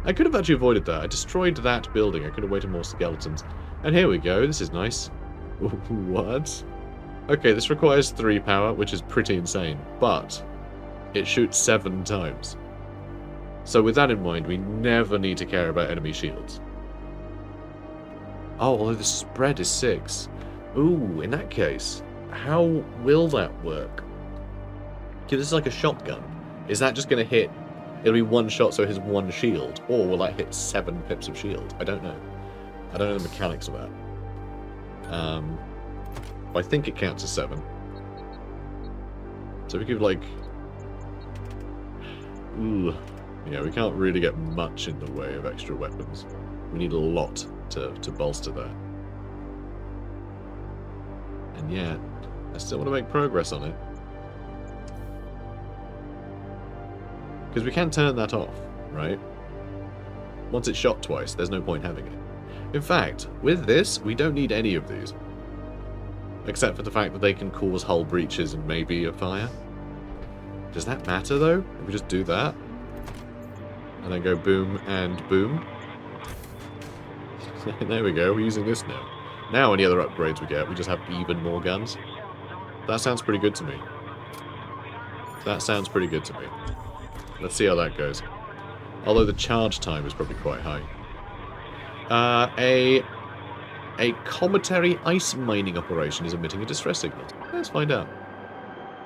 I could have actually avoided that. I destroyed that building. I could have waited more skeletons. And here we go. This is nice. What? Okay, this requires 3 power, which is pretty insane. But it shoots 7 times. So with that in mind, we never need to care about enemy shields. Oh, although the spread is 6. Ooh, in that case, how will that work? Okay, this is like a shotgun. Is that just going to hit... It'll be 1 shot so it has 1 shield? Or will that hit 7 pips of shield? I don't know. I don't know the mechanics of that. I think it counts as 7. So we could, like... Ooh. Yeah, we can't really get much in the way of extra weapons. We need a lot to bolster that. And yet, I still want to make progress on it. Because we can turn that off, right? Once it's shot twice, there's no point having it. In fact, with this, we don't need any of these. Except for the fact that they can cause hull breaches and maybe a fire. Does that matter, though? If we just do that? And then go boom and boom? There we go, we're using this now. Now any other upgrades we get, we just have even more guns. That sounds pretty good to me. That sounds pretty good to me. Let's see how that goes. Although the charge time is probably quite high. A cometary ice mining operation is emitting a distress signal. Let's find out.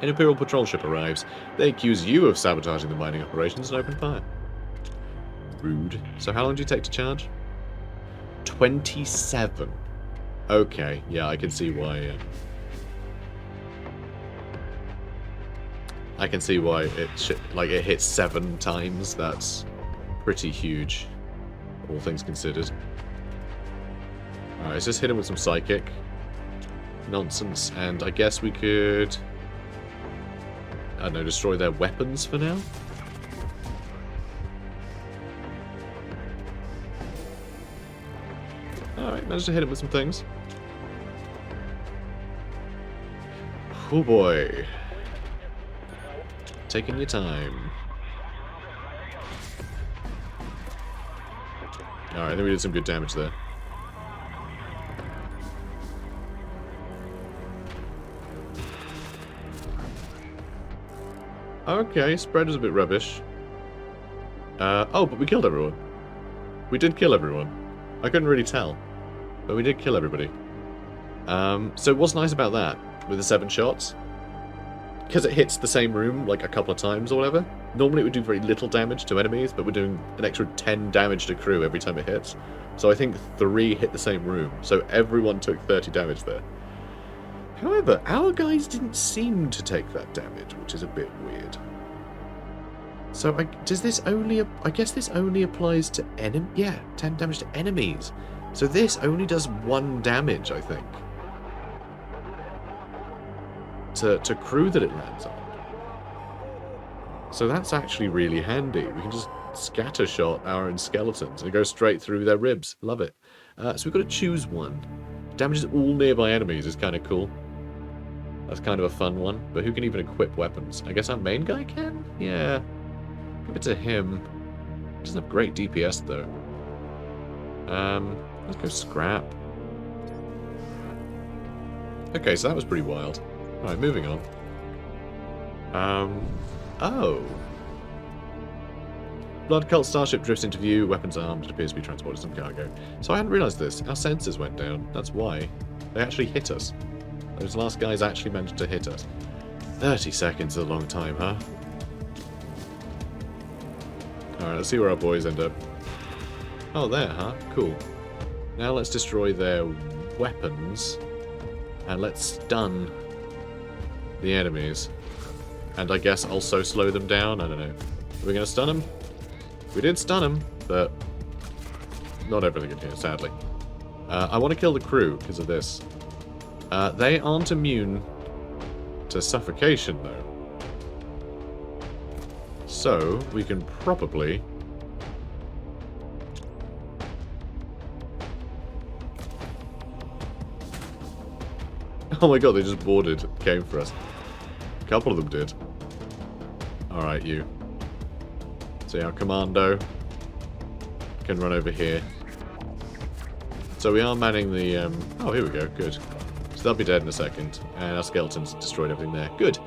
An Imperial patrol ship arrives. They accuse you of sabotaging the mining operations and open fire. Rude. So how long do you take to charge? 27. Okay, yeah, I can see why. I can see why it hits 7 times. That's pretty huge, all things considered. Alright, let's just hit him with some psychic. nonsense, and I guess we could, I don't know, destroy their weapons for now? Alright, managed to hit him with some things. Oh boy. Taking your time. Alright, I think we did some good damage there. Okay, spread is a bit rubbish. Oh, but we killed everyone. We did kill everyone. I couldn't really tell. But we did kill everybody. So what's nice about that, with the 7 shots, because it hits the same room like a couple of times or whatever, normally it would do very little damage to enemies, but we're doing an extra 10 damage to crew every time it hits. So I think 3 hit the same room, so everyone took 30 damage there. However, our guys didn't seem to take that damage, which is a bit weird. So does this only, I guess this only applies to yeah, 10 damage to enemies. So this only does 1 damage, I think. To crew that it lands on. So that's actually really handy. We can just scattershot our own skeletons and it goes straight through their ribs. Love it. So we've got to choose one. Damages all nearby enemies is kind of cool. That's kind of a fun one. But who can even equip weapons? I guess our main guy can? Yeah. Give it to him. He doesn't have great DPS though. Let's go scrap. Okay, so that was pretty wild. Alright, moving on. Oh. Blood Cult starship drifts into view, weapons armed, it appears to be transported some cargo. So I hadn't realised this. Our sensors went down. That's why. They actually hit us. Those last guys actually managed to hit us. 30 seconds is a long time, huh? Alright, let's see where our boys end up. Oh, there, huh? Cool. Now let's destroy their weapons. And let's stun the enemies. And I guess also slow them down? I don't know. Are we going to stun them? We did stun them, but not everything in here, sadly. I want to kill the crew because of this. They aren't immune to suffocation, though. So, we can probably... Oh my god, they just boarded. Came for us. A couple of them did. Alright, you. So our commando can run over here. So we are manning the... Oh, here we go. Good. So they'll be dead in a second. And our skeletons destroyed everything there. Good.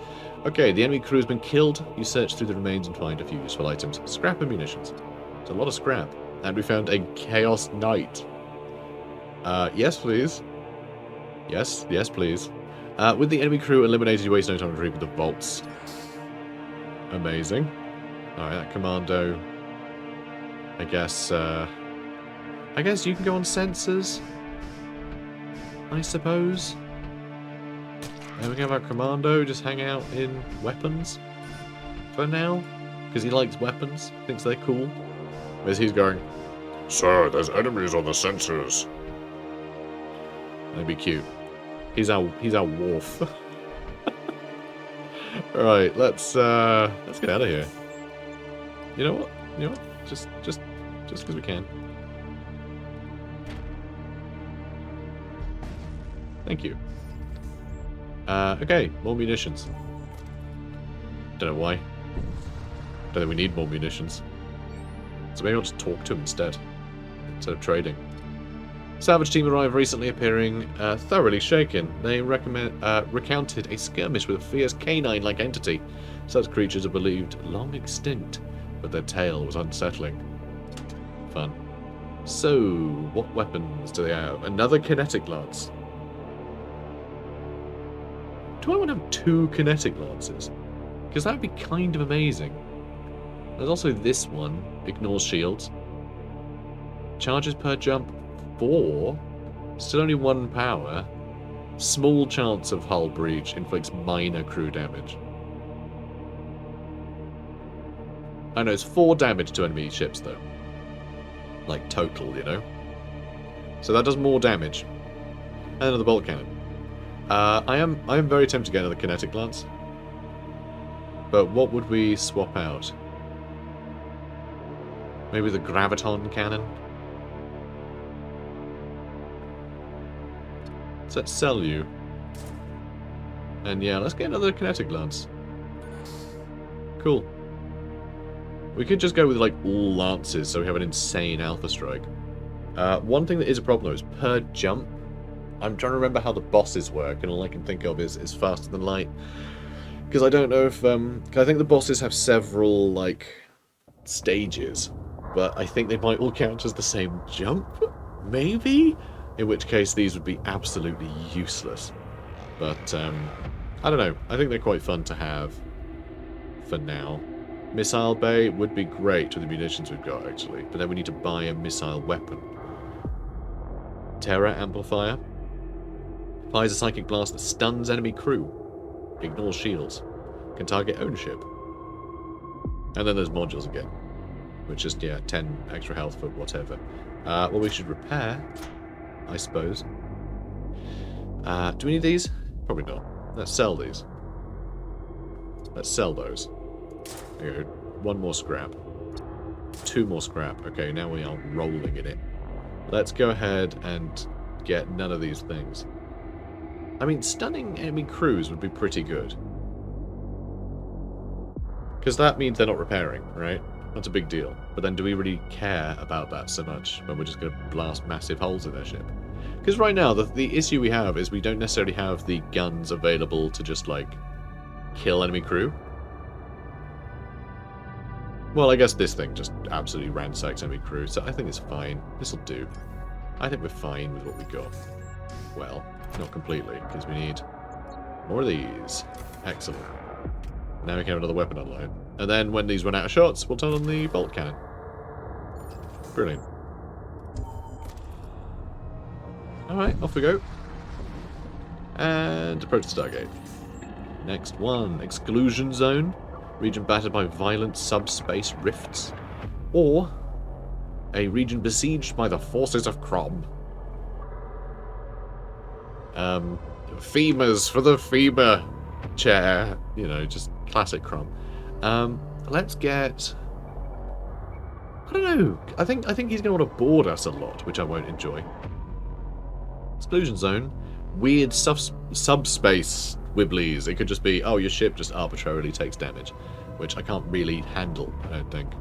Okay, the enemy crew has been killed. You search through the remains and find a few useful items. Scrap and munitions. It's a lot of scrap. And we found a Chaos Knight. Yes, please. Yes, yes, please. With the enemy crew eliminated, you waste no time to retrieve the vaults. Amazing. Alright, that commando. I guess you can go on sensors. I suppose. And we can have our commando just hang out in weapons. For now. Because he likes weapons. Thinks they're cool. Where's he's going? Sir, there's enemies on the sensors. That'd be cute. He's our wharf. Alright, let's get out of here. You know what? You know what? Just because we can. Thank you. Okay, more munitions. Don't know why. Don't think we need more munitions. So maybe I'll just talk to him instead of trading. Salvage team arrived recently, appearing thoroughly shaken. They recounted a skirmish with a fierce canine-like entity. Such creatures are believed long extinct, but their tale was unsettling. Fun. So, what weapons do they have? Another kinetic lance. Do I want to have 2 kinetic lances? Because that would be kind of amazing. There's also this one. Ignores shields. Charges per jump 4. Still only 1 power. Small chance of hull breach. Inflicts minor crew damage. I know it's 4 damage to enemy ships though. Like total, you know? So that does more damage. And another bolt cannon. I am very tempted to get another kinetic lance. But what would we swap out? Maybe the graviton cannon? So let's sell you. And yeah, let's get another kinetic lance. Cool. We could just go with like all lances so we have an insane alpha strike. One thing that is a problem though is per jump. I'm trying to remember how the bosses work, and all I can think of is faster than light. Because I don't know if... 'cause I think the bosses have several, like, stages. But I think they might all count as the same jump? Maybe? In which case these would be absolutely useless. But, I don't know. I think they're quite fun to have for now. Missile bay would be great with the munitions we've got, actually. But then we need to buy a missile weapon. Terror amplifier. Fires a psychic blast that stuns enemy crew. Ignores shields. Can target own ship. And then there's modules again. Which is, yeah, 10 extra health for whatever. Well, we should repair, I suppose. Do we need these? Probably not. Let's sell these. Let's sell those. There you go. 1 more scrap. 2 more scrap. Okay, now we are rolling in it. Let's go ahead and get none of these things. I mean, stunning enemy crews would be pretty good. Because that means they're not repairing, right? That's a big deal. But then do we really care about that so much when we're just going to blast massive holes in their ship? Because right now, the issue we have is we don't necessarily have the guns available to just, like, kill enemy crew. Well, I guess this thing just absolutely ransacks enemy crew, so I think it's fine. This'll do. I think we're fine with what we got. Well, not completely, because we need more of these. Excellent. Now we can have another weapon online. And then when these run out of shots, we'll turn on the bolt cannon. Brilliant. Alright, off we go. And approach the Stargate. Next one, Exclusion Zone. Region battered by violent subspace rifts. Or a region besieged by the forces of Crom. Femurs for the femur chair. You know, just classic Crom. Let's get... I don't know. I think he's going to want to board us a lot, which I won't enjoy. Exclusion Zone. Weird subspace wibblies. It could just be, oh, your ship just arbitrarily takes damage, which I can't really handle, I don't think.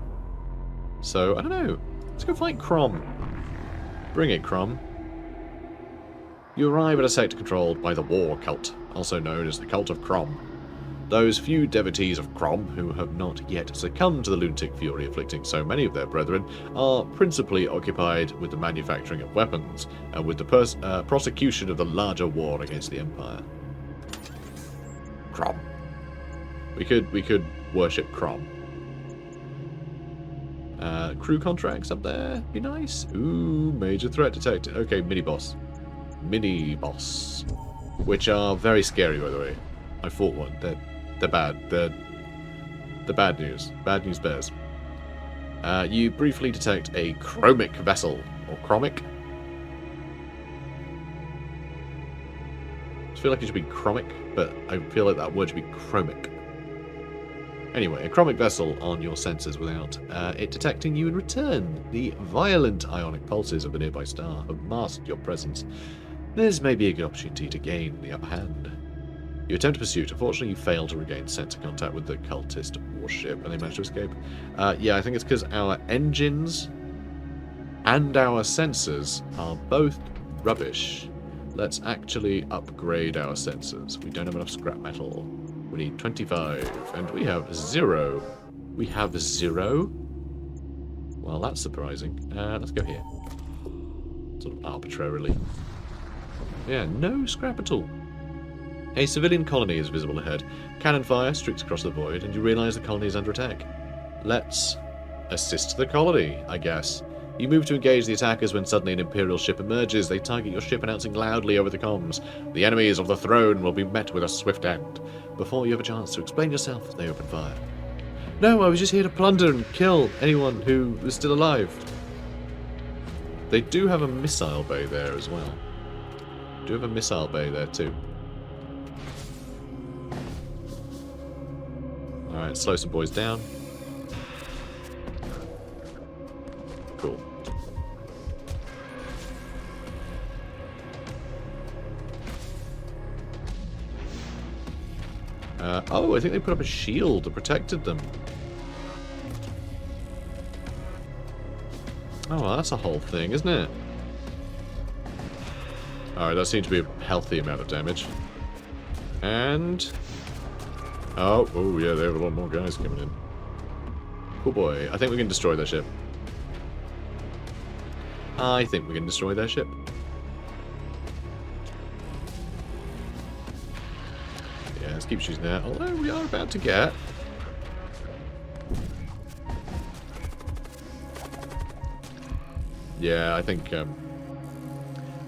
So, I don't know. Let's go fight Crom. Bring it, Crom. You arrive at a sector controlled by the War Cult, also known as the Cult of Crom. Those few devotees of Crom who have not yet succumbed to the lunatic fury afflicting so many of their brethren are principally occupied with the manufacturing of weapons and with the prosecution of the larger war against the Empire. Crom. We could worship Crom. Crew contracts up there. Be nice. Ooh, major threat detected. Okay, mini-boss. Mini-boss. Which are very scary, by the way. I fought one. They're bad. They're bad news. Bad news bears. You briefly detect a chromic vessel. Or chromic? I feel like it should be chromic, but I feel like that word should be chromic. Anyway, a chromic vessel on your sensors without it detecting you in return. The violent ionic pulses of the nearby star have masked your presence. This may be a good opportunity to gain the upper hand. You attempt pursuit. Unfortunately, you fail to regain sensor contact with the cultist warship, and they manage to escape. Yeah, I think it's because our engines and our sensors are both rubbish. Let's actually upgrade our sensors. We don't have enough scrap metal. We need 25, and we have 0. We have 0? Well, that's surprising. Let's go here. Sort of arbitrarily. Yeah, no scrap at all. A civilian colony is visible ahead. Cannon fire streaks across the void, and you realise the colony is under attack. Let's assist the colony, I guess. You move to engage the attackers when suddenly an Imperial ship emerges. They target your ship, announcing loudly over the comms, "The enemies of the throne will be met with a swift end." Before you have a chance to explain yourself, they open fire. No, I was just here to plunder and kill anyone who is still alive. They do have a missile bay there as well. Do have a missile bay there too. Alright, slow some boys down. Cool. Oh, I think they put up a shield that protected them. Oh, well, that's a whole thing, isn't it? Alright, that seemed to be a healthy amount of damage. And... oh, yeah, they have a lot more guys coming in. Cool boy. I think we can destroy their ship. I think we can destroy their ship. Yeah, let's keep shooting that. Although we are about to get... yeah, I think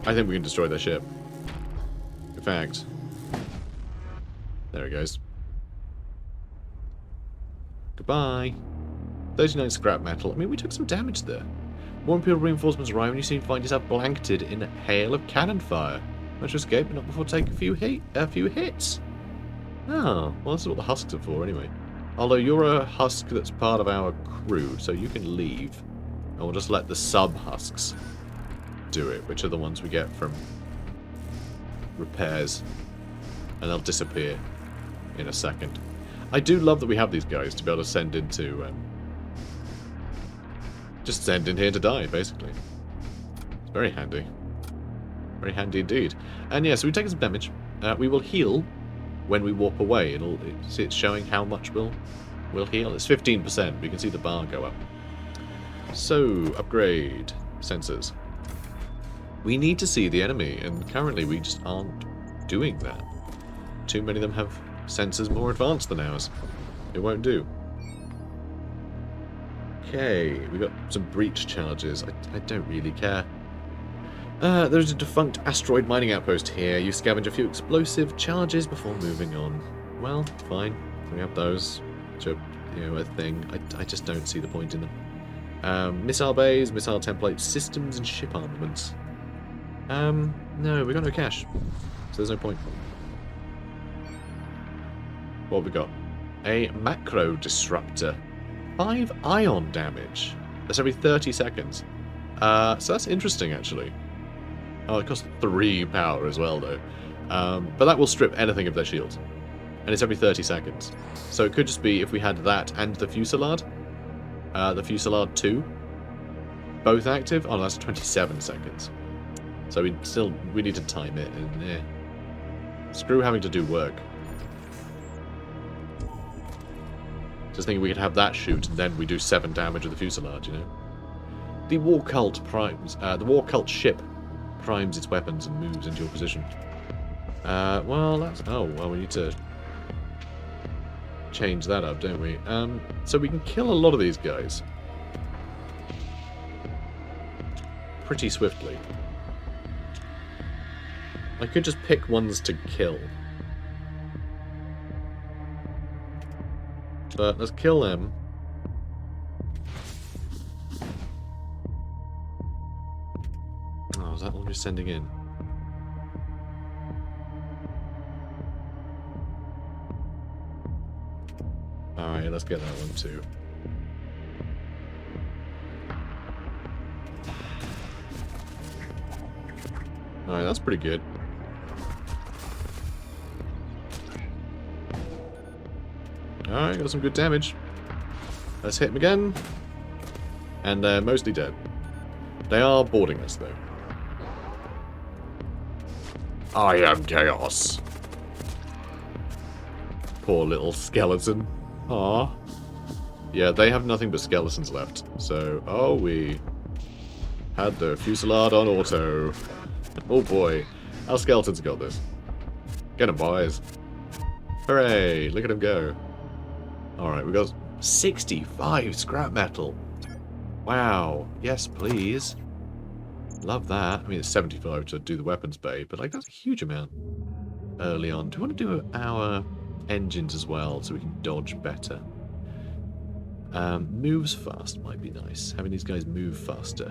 we can destroy their ship. In fact... there it goes. Goodbye. 39 scrap metal. I mean, we took some damage there. More Imperial reinforcements arrive and you soon find yourself blanketed in a hail of cannon fire. Manage to escape, but not before taking a few hits. Oh, well, this is what the husks are for, anyway. Although you're a husk that's part of our crew, so you can leave. And we'll just let the sub-husks do it, which are the ones we get from repairs. And they'll disappear in a second. I do love that we have these guys to be able to send into... just send in here to die, basically. It's very handy. Very handy indeed. And yeah, so we've taken some damage. We will heal when we warp away. It's showing how much we'll heal. It's 15%. We can see the bar go up. So, upgrade. Sensors. We need to see the enemy, and currently we just aren't doing that. Too many of them have sensors more advanced than ours. It won't do. Okay, we got some breach charges. I don't really care. There's a defunct asteroid mining outpost here. You scavenge a few explosive charges before moving on. Well, fine. We have those. Which are, you know, a thing. I just don't see the point in them. Missile bays, missile templates, systems, and ship armaments. No, we got no cash. So there's no point. What have we got? A macro disruptor. 5 ion damage. That's every 30 seconds. So that's interesting, actually. Oh, it costs 3 power as well, though. But that will strip anything of their shields. And it's every 30 seconds. So it could just be if we had that and the Fusillade. The Fusillade 2. Both active. Oh, no, that's 27 seconds. So we need to time it. And screw having to do work. Just thinking we could have that shoot, and then we do 7 damage with the Fusillade, you know. The War Cult primes. The War Cult ship primes its weapons and moves into your position. Well, that's... oh, well, we need to change that up, don't we? So we can kill a lot of these guys pretty swiftly. I could just pick ones to kill. But let's kill them. Oh, is that one we're sending in? Alright, let's get that one too. Alright, that's pretty good. Alright, got some good damage. Let's hit them again. And they're mostly dead. They are boarding us, though. I am chaos. Poor little skeleton. Aww. Yeah, they have nothing but skeletons left. So, oh, we had the Fusillade on auto. Oh boy. Our skeletons got this. Get them, boys. Hooray! Look at them go. Alright, we got 65 scrap metal. Wow. Yes, please. Love that. I mean, it's 75 to do the weapons bay, but like that's a huge amount early on. Do we want to do our engines as well so we can dodge better? Moves fast might be nice. Having these guys move faster,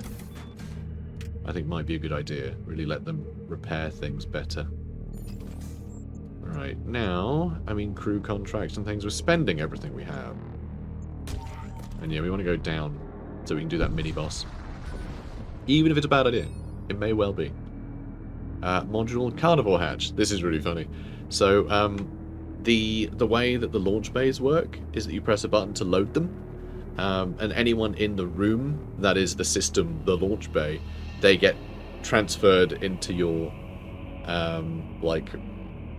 I think might be a good idea. Really let them repair things better. Right, now, I mean crew contracts and things, we're spending everything we have. And yeah, we want to go down so we can do that mini-boss. Even if it's a bad idea. It may well be. Modular carnivore hatch. This is really funny. So, the way that the launch bays work is that you press a button to load them. And anyone in the room that is the system, the launch bay, they get transferred into your, like,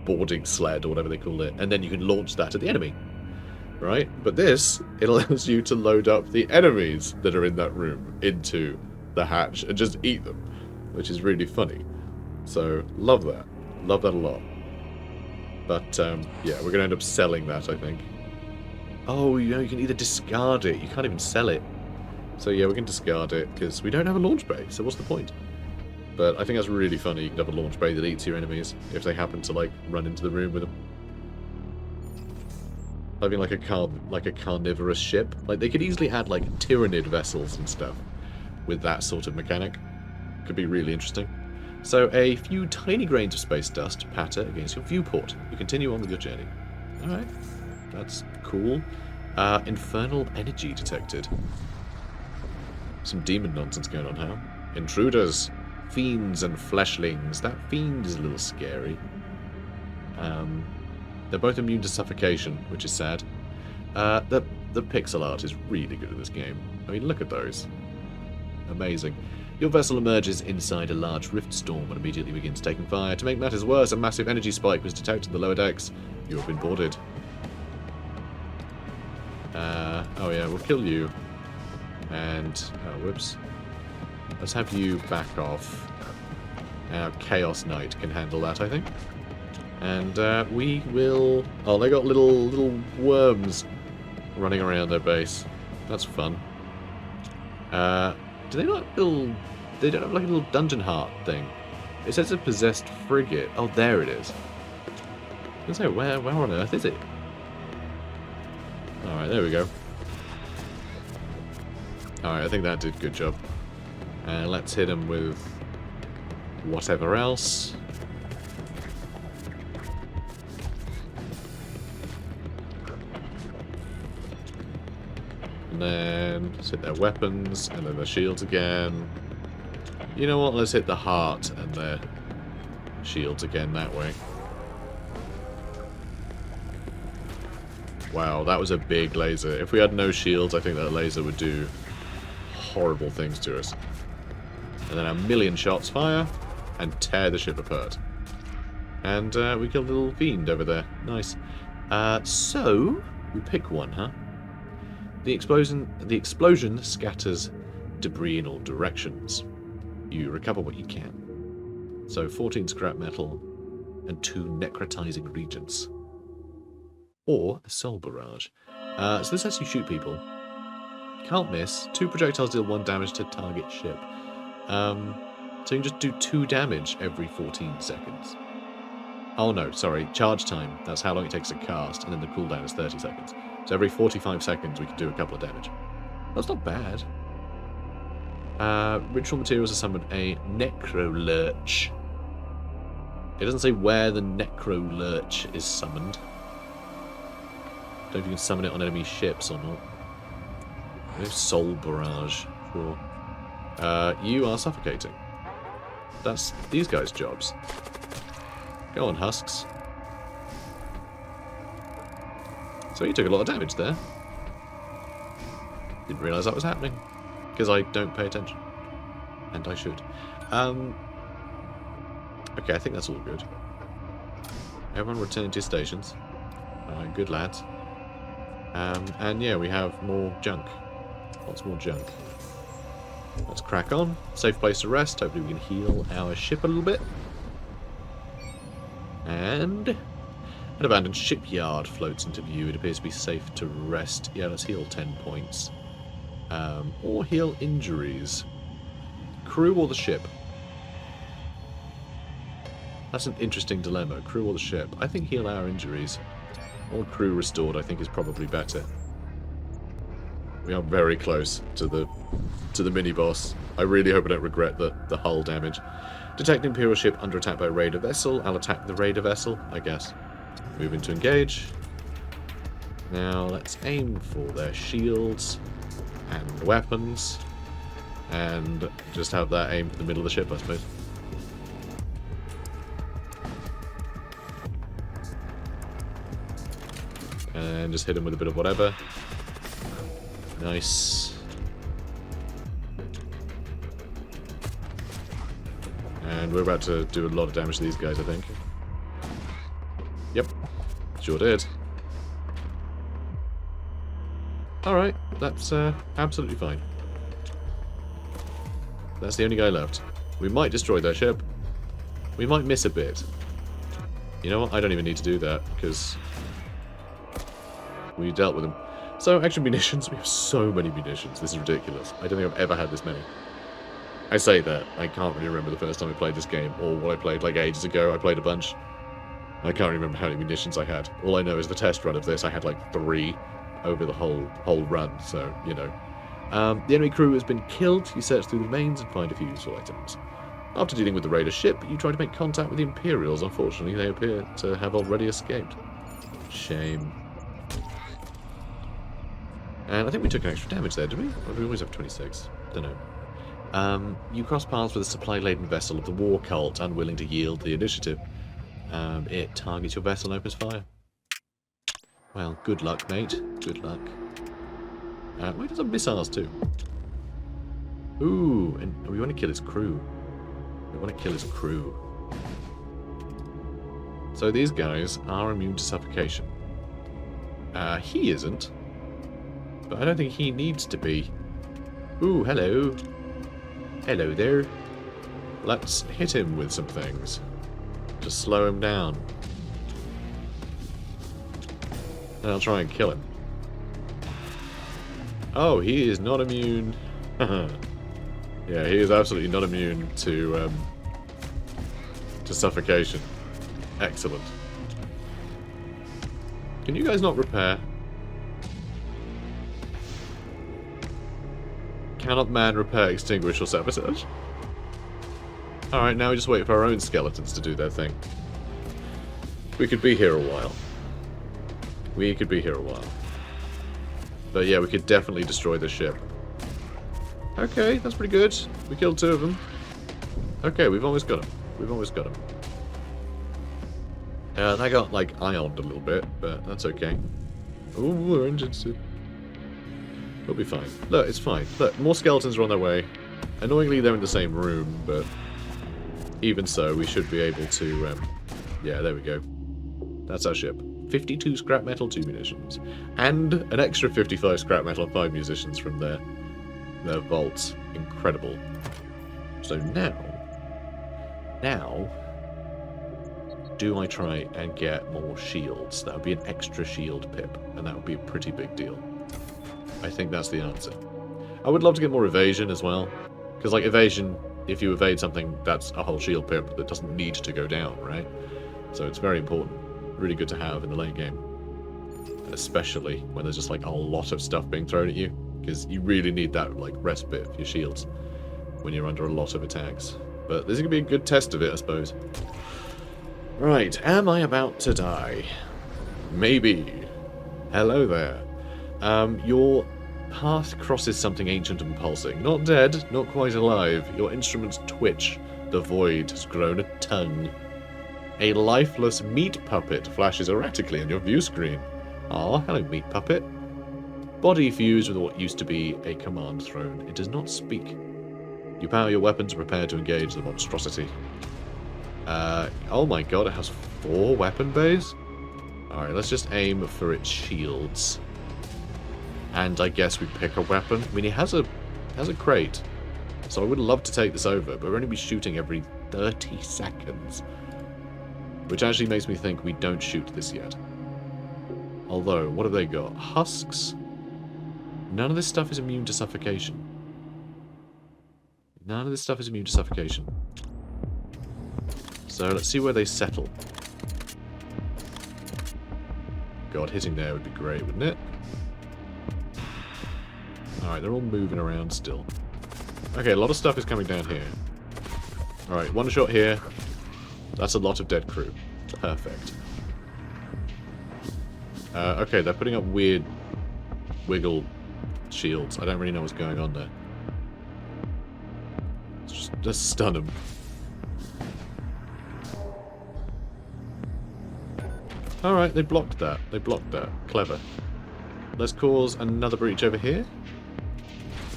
boarding sled or whatever they call it. And then you can launch that at the enemy. Right? But this, it allows you to load up the enemies that are in that room into the hatch and just eat them, which is really funny. So, love that. Love that a lot. But, yeah, we're going to end up selling that, I think. Oh, you know, you can either discard it. You can't even sell it. So, yeah, we can discard it, because we don't have a launch bay, so what's the point? But I think that's really funny. You can have a launch bay that eats your enemies if they happen to, like, run into the room with them. Having like a carnivorous ship. Like, they could easily add, like, Tyrannid vessels and stuff with that sort of mechanic. Could be really interesting. So, a few tiny grains of space dust patter against your viewport. You continue on with your journey. Alright. That's cool. Infernal energy detected. Some demon nonsense going on now. Intruders. Fiends and fleshlings. That fiend is a little scary. They're both immune to suffocation, which is sad. The pixel art is really good in this game. I mean, look at those. Amazing. Your vessel emerges inside a large rift storm and immediately begins taking fire. To make matters worse, a massive energy spike was detected in the lower decks. You have been boarded. Oh yeah, we'll kill you. And, whoops. Let's have you back off. Our Chaos Knight can handle that, I think. And we will... Oh, they got little worms running around their base. That's fun. Do they not build... They don't have like a little dungeon heart thing. It says a possessed frigate. Oh, there it is. I was gonna say, where on earth is it? Alright, there we go. Alright, I think that did a good job. Let's hit him with whatever else. And then let's hit their weapons, and then their shields again. You know what, let's hit the heart and their shields again that way. Wow, that was a big laser. If we had no shields, I think that laser would do horrible things to us. And then a million shots fire and tear the ship apart. And we killed a little fiend over there. Nice. So, we pick one, huh? The explosion scatters debris in all directions. You recover what you can. So 14 scrap metal and 2 necrotizing regents. Or a soul barrage. So this lets you shoot people. Can't miss. 2 projectiles deal 1 damage to target ship. So you can just do 2 damage every 14 seconds. Oh no, sorry, charge time. That's how long it takes to cast, and then the cooldown is 30 seconds. So every 45 seconds we can do a couple of damage. That's not bad. Ritual materials are summoned a Necrolurch. It doesn't say where the Necrolurch is summoned. Don't know if you can summon it on enemy ships or not. No soul barrage. Sure. You are suffocating. That's these guys' jobs. Go on, husks. So you took a lot of damage there. Didn't realise that was happening. Because I don't pay attention. And I should. Okay, I think that's all good. Everyone return to your stations. Good lads. And yeah, we have more junk. Lots more junk. Let's crack on. Safe place to rest. Hopefully we can heal our ship a little bit. And an abandoned shipyard floats into view. It appears to be safe to rest. Yeah, let's heal 10 points. Or heal injuries. Crew or the ship? That's an interesting dilemma. Crew or the ship? I think heal our injuries. Or crew restored, I think, is probably better. We are very close to the mini-boss. I really hope I don't regret the hull damage. Detect Imperial ship under attack by a raider vessel. I'll attack the raider vessel, I guess. Moving to engage. Now let's aim for their shields and weapons. And just have that aim for the middle of the ship, I suppose. And just hit him with a bit of whatever. Nice. And we're about to do a lot of damage to these guys, I think. Yep. Sure did. Alright, that's absolutely fine. That's the only guy left. We might destroy their ship. We might miss a bit. You know what? I don't even need to do that, because we dealt with them. So, extra munitions. We have so many munitions. This is ridiculous. I don't think I've ever had this many. I say that. I can't really remember the first time I played this game, or what I played like ages ago. I played a bunch. I can't remember how many munitions I had. All I know is the test run of this, I had like 3 over the whole run, so, you know. The enemy crew has been killed. You search through the remains and find a few useful items. After dealing with the raider ship, you try to make contact with the Imperials. Unfortunately, they appear to have already escaped. Shame. And I think we took an extra damage there, did we? Or do we always have 26? Don't know. You cross paths with a supply-laden vessel of the war cult, unwilling to yield the initiative. It targets your vessel and opens fire. Well, good luck, mate. Good luck. Where does some missiles too? Ooh, and we want to kill his crew. We want to kill his crew. So these guys are immune to suffocation. He isn't. But I don't think he needs to be. Ooh, hello. Hello there. Let's hit him with some things. Just slow him down. And I'll try and kill him. Oh, he is not immune. Yeah, he is absolutely not immune to suffocation. Excellent. Can you guys not repair? Cannot man repair, extinguish, or sabotage? Alright, now we just wait for our own skeletons to do their thing. We could be here a while. We could be here a while. But yeah, we could definitely destroy the ship. Okay, that's pretty good. We killed 2 of them. Okay, we've almost got them. We've almost got them. They got, like, ioned a little bit, but that's okay. Ooh, we're injured too. We'll be fine. Look, it's fine. Look, more skeletons are on their way. Annoyingly, they're in the same room, but even so, we should be able to, yeah, there we go. That's our ship. 52 scrap metal, 2 munitions. And an extra 55 scrap metal and 5 munitions from their vaults. Incredible. So now, do I try and get more shields? That would be an extra shield pip, and that would be a pretty big deal. I think that's the answer. I would love to get more evasion as well, because like evasion, if you evade something, that's a whole shield pip that doesn't need to go down, right? So it's very important. Really good to have in the late game. And especially when there's just like a lot of stuff being thrown at you, because you really need that like respite for your shields when you're under a lot of attacks. But this is going to be a good test of it, I suppose. Right, am I about to die? Maybe. Hello there. Your path crosses something ancient and pulsing. Not dead, not quite alive. Your instruments twitch. The void has grown a tongue. A lifeless meat puppet flashes erratically on your view screen. Ah, hello, meat puppet. Body fused with what used to be a command throne. It does not speak. You power your weapons and prepare to engage the monstrosity. Oh my god, it has 4 weapon bays? Alright, let's just aim for its shields. And I guess we pick a weapon. I mean, it has a crate. So I would love to take this over, but we're only be shooting every 30 seconds. Which actually makes me think we don't shoot this yet. Although, what have they got? Husks? None of this stuff is immune to suffocation. None of this stuff is immune to suffocation. So let's see where they settle. God, hitting there would be great, wouldn't it? Alright, they're all moving around still. Okay, a lot of stuff is coming down here. Alright, 1 shot here. That's a lot of dead crew. Perfect. Okay, they're putting up weird wiggle shields. I don't really know what's going on there. Just stun them. Alright, they blocked that. They blocked that. Clever. Let's cause another breach over here.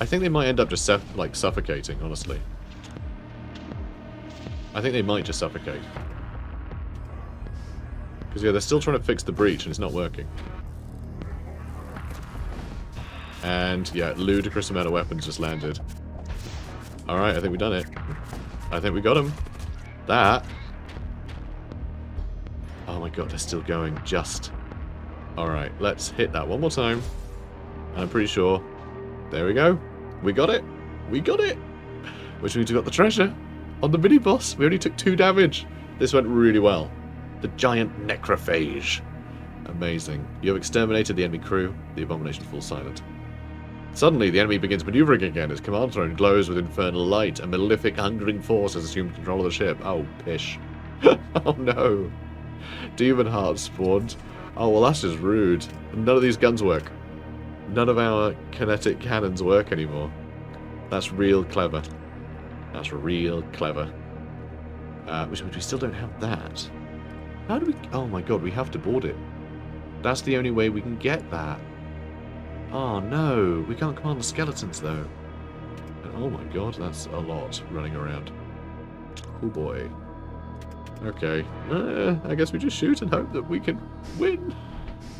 I think they might end up just suffocating, honestly. I think they might just suffocate. Because, yeah, they're still trying to fix the breach and it's not working. And, yeah, ludicrous amount of weapons just landed. Alright, I think we've done it. I think we got him. That. Oh my god, they're still going. Just. Alright, let's hit that one more time. And I'm pretty sure. There we go. We got it. We got it. Which means we got the treasure on the mini-boss. We only took 2 damage. This went really well. The giant necrophage. Amazing. You have exterminated the enemy crew. The abomination falls silent. Suddenly, the enemy begins maneuvering again. Its command throne glows with infernal light. A malefic, hungering force has assumed control of the ship. Oh, pish. Oh, no. Demon hearts spawned. Oh, well, that's just rude. None of these guns work. None of our kinetic cannons work anymore. That's real clever. That's real clever. Which means we still don't have that. How do we... Oh my god, we have to board it. That's the only way we can get that. Oh no, we can't command the skeletons though. And oh my god, that's a lot running around. Oh boy. Okay. I guess we just shoot and hope that we can win.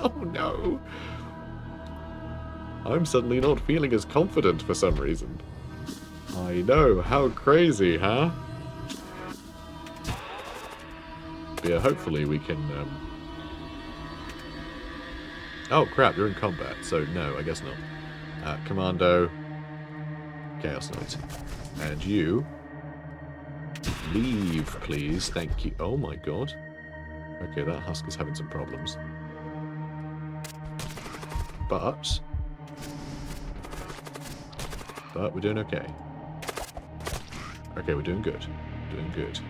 Oh no. I'm suddenly not feeling as confident for some reason. I know, how crazy, huh? But yeah, hopefully we can... Oh crap, you're in combat, so no, I guess not. Commando, Chaos Knight. And you... Leave, please, thank you. Oh my god. Okay, that husk is having some problems. But we're doing okay. Okay, we're doing good. Doing good.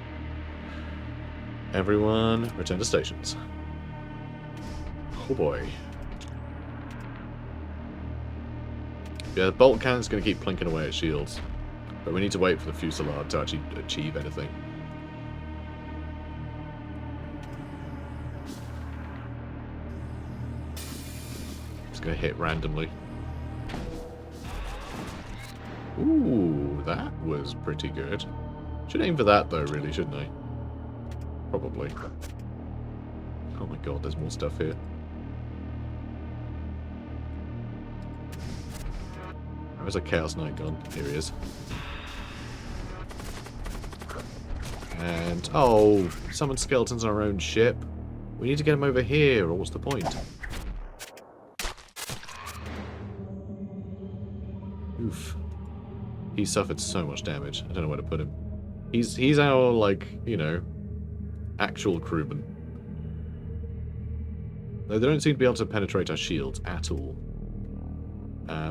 Everyone, return to stations. Oh boy. Yeah, the bolt cannon's going to keep plinking away at shields. But we need to wait for the fusillade to actually achieve anything. It's going to hit randomly. Ooh, that was pretty good. Should aim for that though, really, shouldn't I? Probably. Oh my god, there's more stuff here. Where's a Chaos Knight gone? Here he is. And, oh, summon skeletons on our own ship. We need to get him over here, or what's the point? Oof. He suffered so much damage. I don't know where to put him. He's our, like, you know, actual crewman. Though they don't seem to be able to penetrate our shields at all.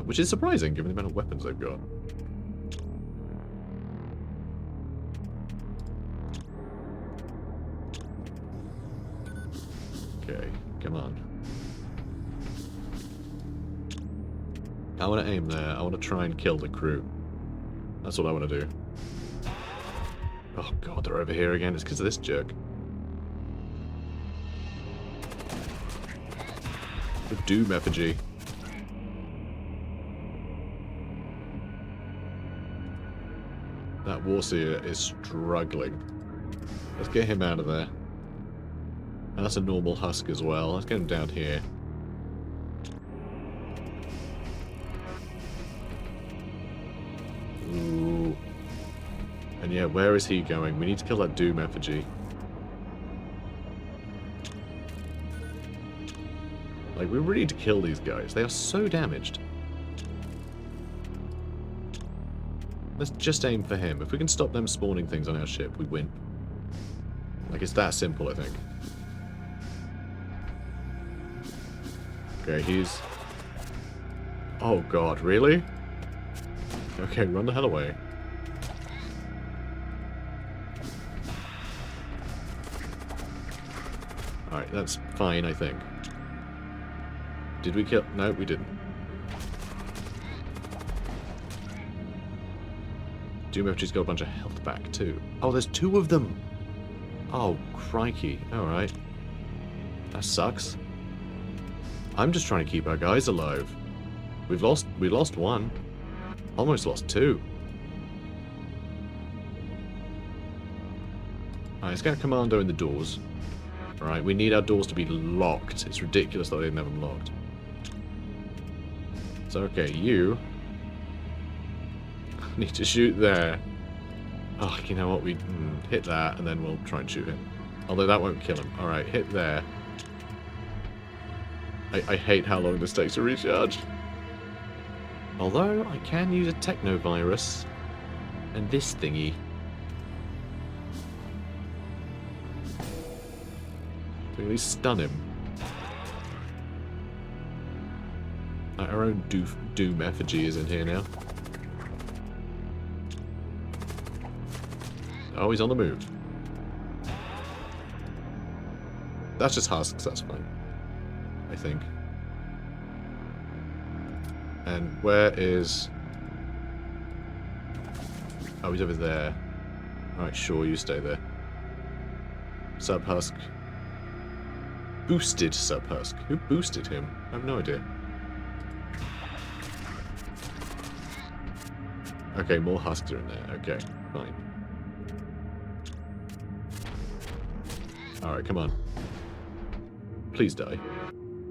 Which is surprising, given the amount of weapons they've got. Okay, come on. I want to aim there. I want to try and kill the crew. That's what I want to do. Oh god, they're over here again. It's because of this jerk. The Doom effigy. That Warseer is struggling. Let's get him out of there. And that's a normal husk as well. Let's get him down here. Ooh. And yeah, where is he going? We need to kill that Doom effigy. Like, we really need to kill these guys. They are so damaged. Let's just aim for him. If we can stop them spawning things on our ship, we win. Like, it's that simple, I think. Okay, he's... Oh god, really? Okay, run the hell away. Alright, that's fine, I think. Did we kill? No, we didn't. Doom FG's got a bunch of health back too. Oh, there's 2 of them! Oh, crikey. Alright. That sucks. I'm just trying to keep our guys alive. We lost 1. Almost lost 2. Alright, let's get a commando in the doors. Alright, we need our doors to be locked. It's ridiculous that I didn't have them locked. So, okay, you need to shoot there. Oh, you know what? We hit that, and then we'll try and shoot him. Although that won't kill him. Alright, hit there. I hate how long this takes to recharge. Although, I can use a technovirus. And this thingy. To at least stun him. Our own Doom effigy is in here now. Oh, he's on the move. That's just husks, that's fine. I think. And where is... Oh, he's over there. Alright, sure, you stay there. Sub-husk. Boosted sub-husk. Who boosted him? I have no idea. Okay, more husks are in there. Okay, fine. Alright, come on. Please die.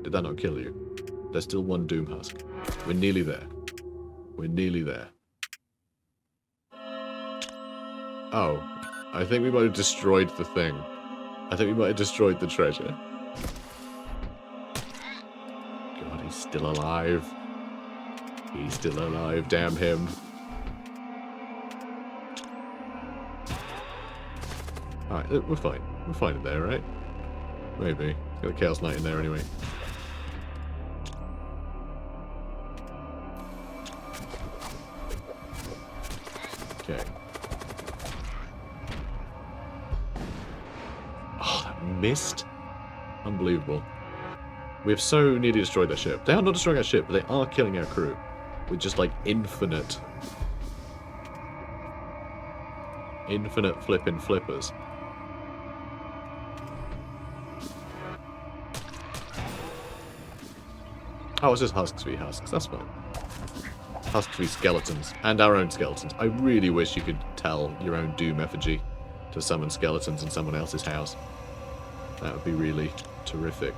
Did that not kill you? There's still 1 Doom husk. We're nearly there. We're nearly there. Oh. I think we might have destroyed the thing. I think we might have destroyed the treasure. God, he's still alive. He's still alive, damn him. Alright, we're fine. We're fine in there, right? Maybe. Got a Chaos Knight in there anyway. Okay. Oh, that missed? Unbelievable. We have so nearly destroyed their ship. They are not destroying our ship, but they are killing our crew. With just, like, infinite flippin' flippers. Oh, it's just husks v husks. That's fine. Husks v skeletons. And our own skeletons. I really wish you could tell your own Doom effigy to summon skeletons in someone else's house. That would be really terrific.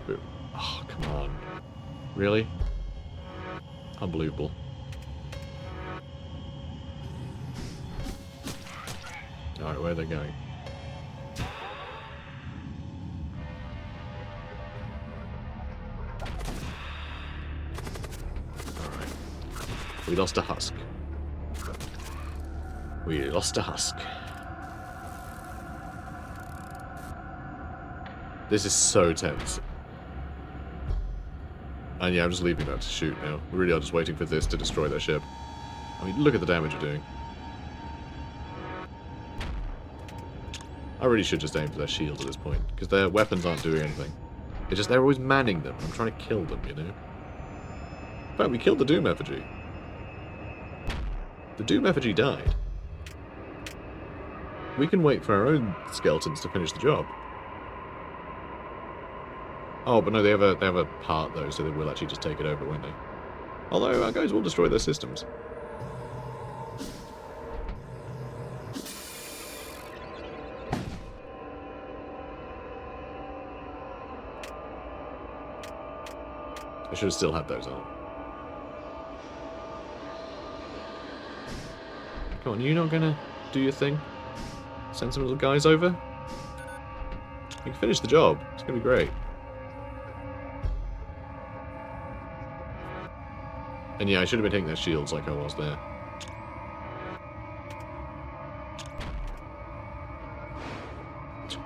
Boom. Oh, come on. Really? Unbelievable. Alright, where are they going? We lost a husk. We lost a husk. This is so tense. And yeah, I'm just leaving that to shoot now. We really are just waiting for this to destroy their ship. I mean, look at the damage we're doing. I really should just aim for their shields at this point, because their weapons aren't doing anything. It's just they're always manning them. I'm trying to kill them, you know? In fact, we killed the Doom effigy. The Doom effigy died. We can wait for our own skeletons to finish the job. Oh, but no, they have a part though, so they will actually just take it over, won't they? Although our guys will destroy their systems. I should have still had those on. Come on, you not gonna do your thing? Send some little guys over? You can finish the job. It's gonna be great. And yeah, I should have been taking their shields like I was there.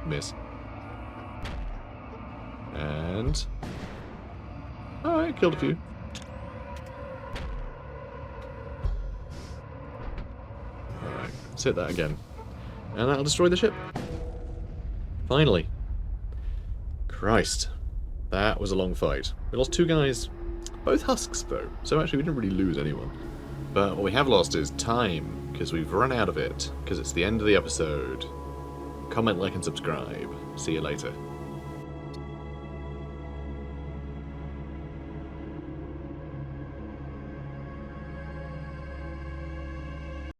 Miss. And... Alright, killed a few. Alright, let's hit that again. And that'll destroy the ship. Finally. Christ. That was a long fight. We lost 2 guys. Both husks, though. So actually we didn't really lose anyone. But what we have lost is time, because we've run out of it, because it's the end of the episode. Comment, like, and subscribe. See you later.